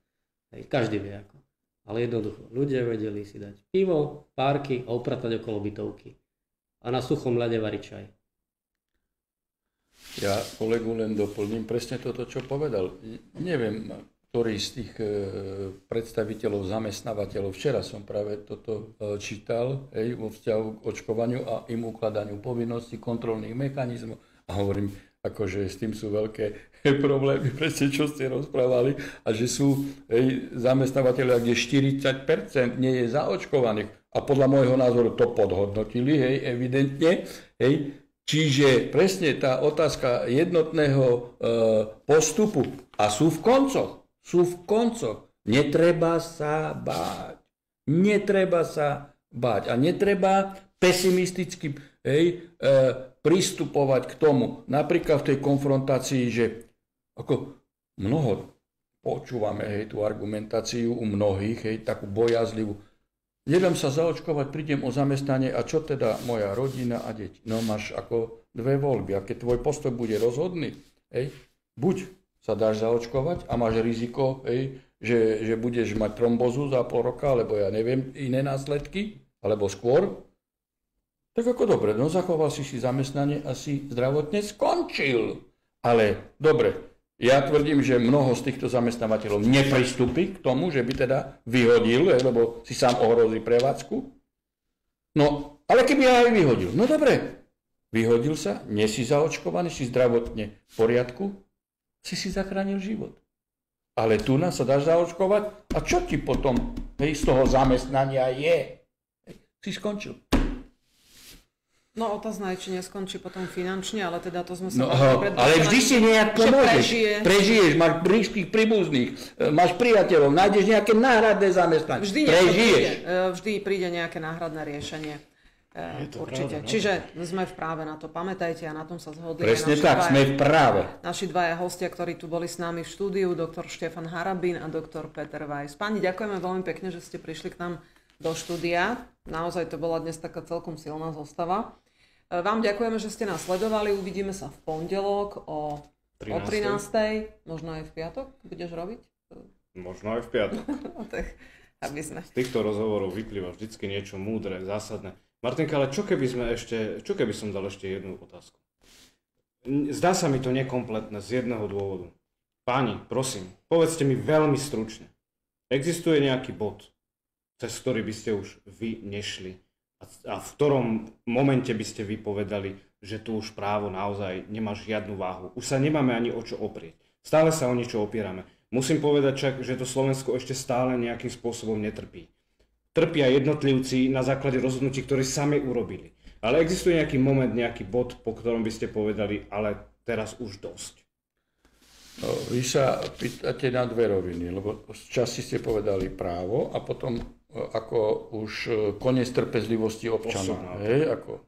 Každý vie ako. Ale jednoducho, ľudia vedeli si dať pivo, párky a upratať okolo bytovky. A na suchom ľade variť čaj. Ja kolegu len doplním presne toto, čo povedal. Neviem, ktorý z tých predstaviteľov, zamestnávateľov, včera som práve toto čítal, vo vzťahu k očkovaniu a im ukladaniu povinností, kontrolných mechanizmov. A hovorím, akože s tým sú veľké problémy, presne čo ste rozprávali, a že sú zamestnávateľia, kde 40% nie je zaočkovaných. A podľa môjho názoru to podhodnotili, evidentne. Čiže presne tá otázka jednotného postupu, a sú v koncoch. Netreba sa báť. A netreba pesimisticky pristupovať k tomu. Napríklad v tej konfrontácii, že ako mnoho počúvame tú argumentáciu u mnohých, takú bojazlivú. Nedám sa zaočkovať, prídem o zamestnanie, a čo teda moja rodina a deti? No máš ako dve voľby, a keď tvoj postoj bude rozhodný, buď sa dáš zaočkovať a máš riziko, že budeš mať trombozu za pol roka, alebo ja neviem, iné následky, alebo skôr, tak ako dobre, no zachoval si zamestnanie a si zdravotne skončil. Ale dobre, ja tvrdím, že mnoho z týchto zamestnávateľov nepristúpi k tomu, že by teda vyhodil, lebo si sám ohrozí prevádzku. No, ale keby aj vyhodil, no dobre, vyhodil sa, nie si zaočkovaný, si zdravotne v poriadku, si zachránil život. Ale tu nás sa dáš zaočkovať, a čo ti potom z toho zamestnania je? Si skončil. No otázna je, či neskončí potom finančne, ale teda to sme sa... Ale vždy si nejak pomôžeš. Prežiješ, máš blízkych príbuzných, máš priateľov, nájdeš nejaké náhradné zamestnanie. Vždy príde nejaké náhradné riešenie. Určite. Pravda, čiže sme v práve, na to pamätajte, a na tom sa zhodli. Presne tak, sme v práve. Naši dvaja hostia, ktorí tu boli s nami v štúdiu, doktor Štefan Harabin a doktor Peter Weiss. Páni, ďakujeme veľmi pekne, že ste prišli k nám do štúdia. Naozaj to bola dnes taká celkom silná zostava. Vám ďakujeme, že ste nás sledovali. Uvidíme sa v pondelok o 13. Možno aj v piatok budeš robiť? Možno aj v piatok. Z týchto rozhovorov vyplýva vždycky niečo múdre, zásadné. Martinka, ale čo keby som dal ešte jednu otázku? Zdá sa mi to nekompletné z jedného dôvodu. Páni, prosím, povedzte mi veľmi stručne. Existuje nejaký bod, cez ktorý by ste už vy nešli, a v ktorom momente by ste vypovedali, že tu už právo naozaj nemá žiadnu váhu. Už sa nemáme ani o čo oprieť. Stále sa o niečo opierame. Musím povedať však, že to Slovensko ešte stále nejakým spôsobom netrpí. Trpia jednotlivci na základe rozhodnutí, ktoré sami urobili. Ale existuje nejaký moment, nejaký bod, po ktorom by ste povedali, ale teraz už dosť. No, vy sa pýtate na dve roviny, lebo z časti ste povedali právo a potom ako už koniec trpezlivosti občanov. Ako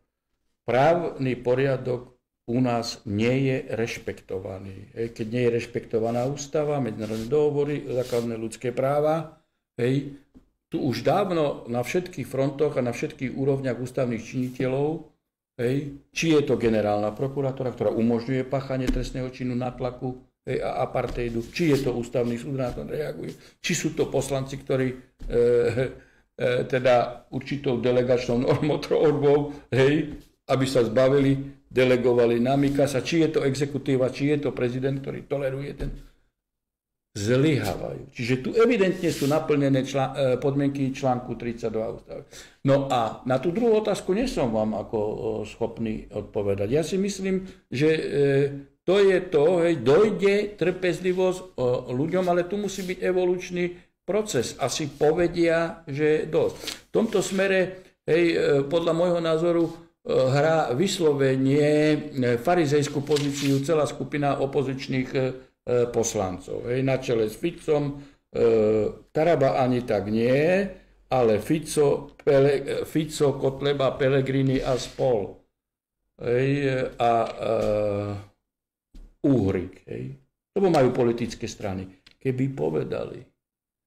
právny poriadok u nás nie je rešpektovaný. Keď nie je rešpektovaná ústava, medzinárodné dohovory, základné ľudské práva, tu už dávno na všetkých frontoch a na všetkých úrovniach ústavných činiteľov, či je to generálna prokuratúra, ktorá umožňuje páchanie trestného činu nátlaku a apartheidu, či je to ústavný súd, na to reaguje, či sú to poslanci, ktorí teda určitou delegačnou normotvorbou, aby sa zbavili, delegovali na Mikasa, či je to exekutíva, či je to prezident, ktorý toleruje ten, zlyhávajú. Čiže tu evidentne sú naplnené podmienky článku 32 ústavy. No a na tú druhú otázku nie som vám ako schopný odpovedať. Ja si myslím, že to je to, dojde trpezlivosť ľuďom, ale tu musí byť evolučný proces. Asi povedia, že dosť. V tomto smere, podľa môjho názoru, hrá vyslovene farizejskú pozíciu celá skupina opozičných poslancov. Na čele s Ficom, Taraba ani tak nie, ale Fico, Kotleba, Pellegrini a spol. A Uhrik. Lebo majú politické strany. Keby povedali,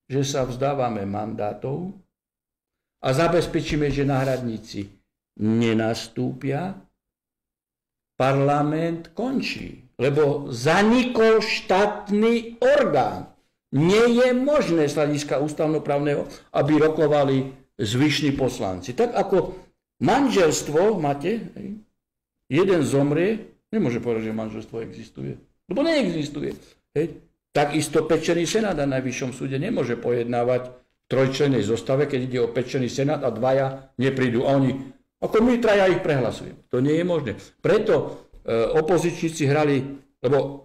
že sa vzdávame mandátov a zabezpečíme, že náhradníci nenastúpia, parlament končí. Lebo zanikol štátny orgán. Nie je možné z hľadiska ústavnoprávneho, aby rokovali zvyšní poslanci. Tak ako manželstvo máte, jeden zomrie, Nemôže povedať, že manželstvo existuje. Lebo neexistuje. Hej. Takisto pečený senát na Najvyššom súde nemôže pojednávať v trojčlennej zostave, keď ide o pečený senát a dvaja neprídu. A oni, ako my traja ich prehlasujeme. To nie je možné. Preto opozičníci hrali, lebo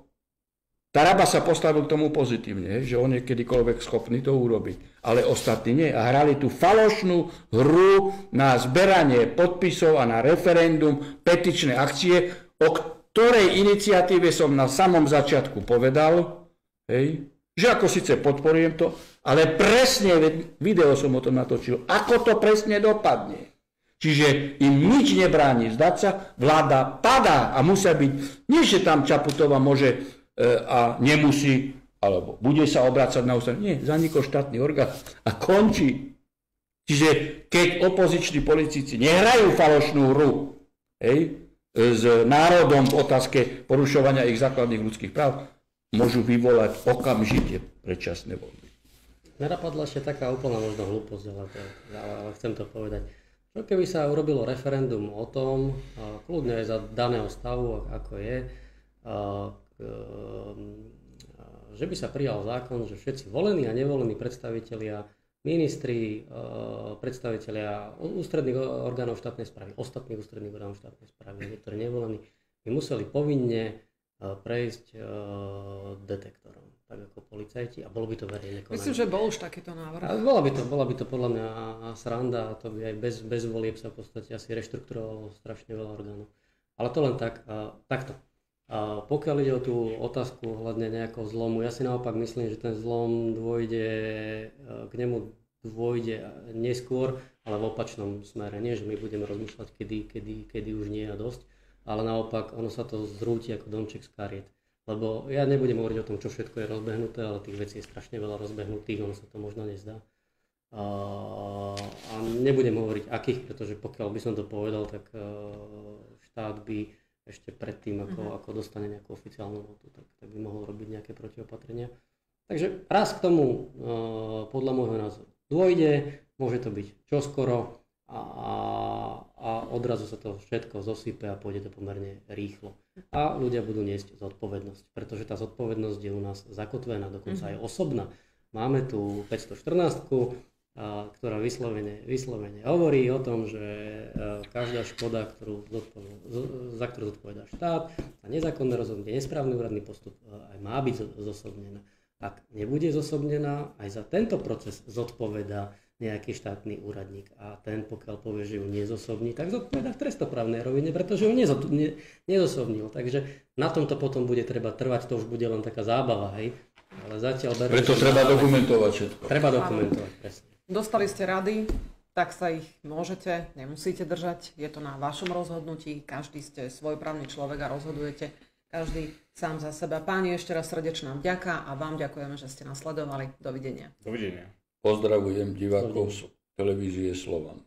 Taraba sa postavil k tomu pozitívne, že on je kedykoľvek schopný to urobiť, ale ostatní nie. A hrali tú falošnú hru na zberanie podpisov a na referendum, petičné akcie, o ktorej iniciatíve som na samom začiatku povedal, hej, že ako síce podporujem to, ale presne, video som o tom natočil, ako to presne dopadne. Čiže im nič nebráni vzdať sa, vláda padá a musia byť, nie že tam Čaputová môže a nemusí, alebo bude sa obrácať na ústav. Nie, zanikol štátny orgán a končí. Čiže keď opoziční politici nehrajú falošnú hru, hej, s národom v otázke porušovania ich základných ľudských práv, môžu vyvolať okamžite predčasné voľby. Napadla ešte taká úplná možno hlúposť, ale chcem to povedať. Čo keby sa urobilo referendum o tom, kľudne aj za daného stavu, ako je, že by sa prijal zákon, že všetci volení a nevolení predstavitelia, ministri, predstavitelia ústredných orgánov štátnej správy, ostatných ústredných orgánov štátnej správy, niektorí nevolení, by museli povinne prejsť detektorom, tak ako policajti, a bolo by to verejné konanie. Myslím, že bol už takýto návrh. A bola by to podľa mňa sranda, a to by aj bez volieb sa v podstate asi reštrukturovalo strašne veľa orgánov. Ale to len tak, takto. A pokiaľ ide o tú otázku ohľadne nejakého zlomu, ja si naopak myslím, že ten zlom k nemu dôjde neskôr, ale v opačnom smere. Nie, že my budeme rozmýšľať, kedy už nie je dosť, ale naopak ono sa to zrúti ako domček z kariet. Lebo ja nebudem hovoriť o tom, čo všetko je rozbehnuté, ale tých vecí je strašne veľa rozbehnutých, ono sa to možno nezdá. A nebudem hovoriť akých, pretože pokiaľ by som to povedal, tak štát by ešte predtým, ako dostane nejakú oficiálnu notu, tak by mohol robiť nejaké protiopatrenia. Takže raz k tomu, podľa môjho názoru, dôjde, môže to byť čoskoro a odrazu sa to všetko zosype a pôjde to pomerne rýchlo. A ľudia budú niesť zodpovednosť, pretože tá zodpovednosť je u nás zakotvená, dokonca aj osobná. Máme tu 514, ktorá vyslovene hovorí o tom, že každá škoda, za ktorú zodpovedá štát, a nezákonné rozhodnutie, nesprávny úradný postup aj má byť zosobnená. Ak nebude zosobnená, aj za tento proces zodpovedá nejaký štátny úradník, a ten, pokiaľ povie, že ju nezosobní, tak zodpovedá v trestoprávnej rovine, pretože ju nezosobnil. Takže na tomto potom bude treba trvať, to už bude len taká zábava, hej. Ale zatiaľ preto treba dokumentovať všetko. Treba dokumentovať, presne. Dostali ste rady, tak sa ich môžete, nemusíte držať, je to na vašom rozhodnutí, každý ste svojprávny človek a rozhodujete každý sám za seba. Páni, ešte raz srdečná vďaka a vám ďakujeme, že ste nás sledovali. Dovidenia. Dovidenia. Pozdravujem divákov z televízie Slovan.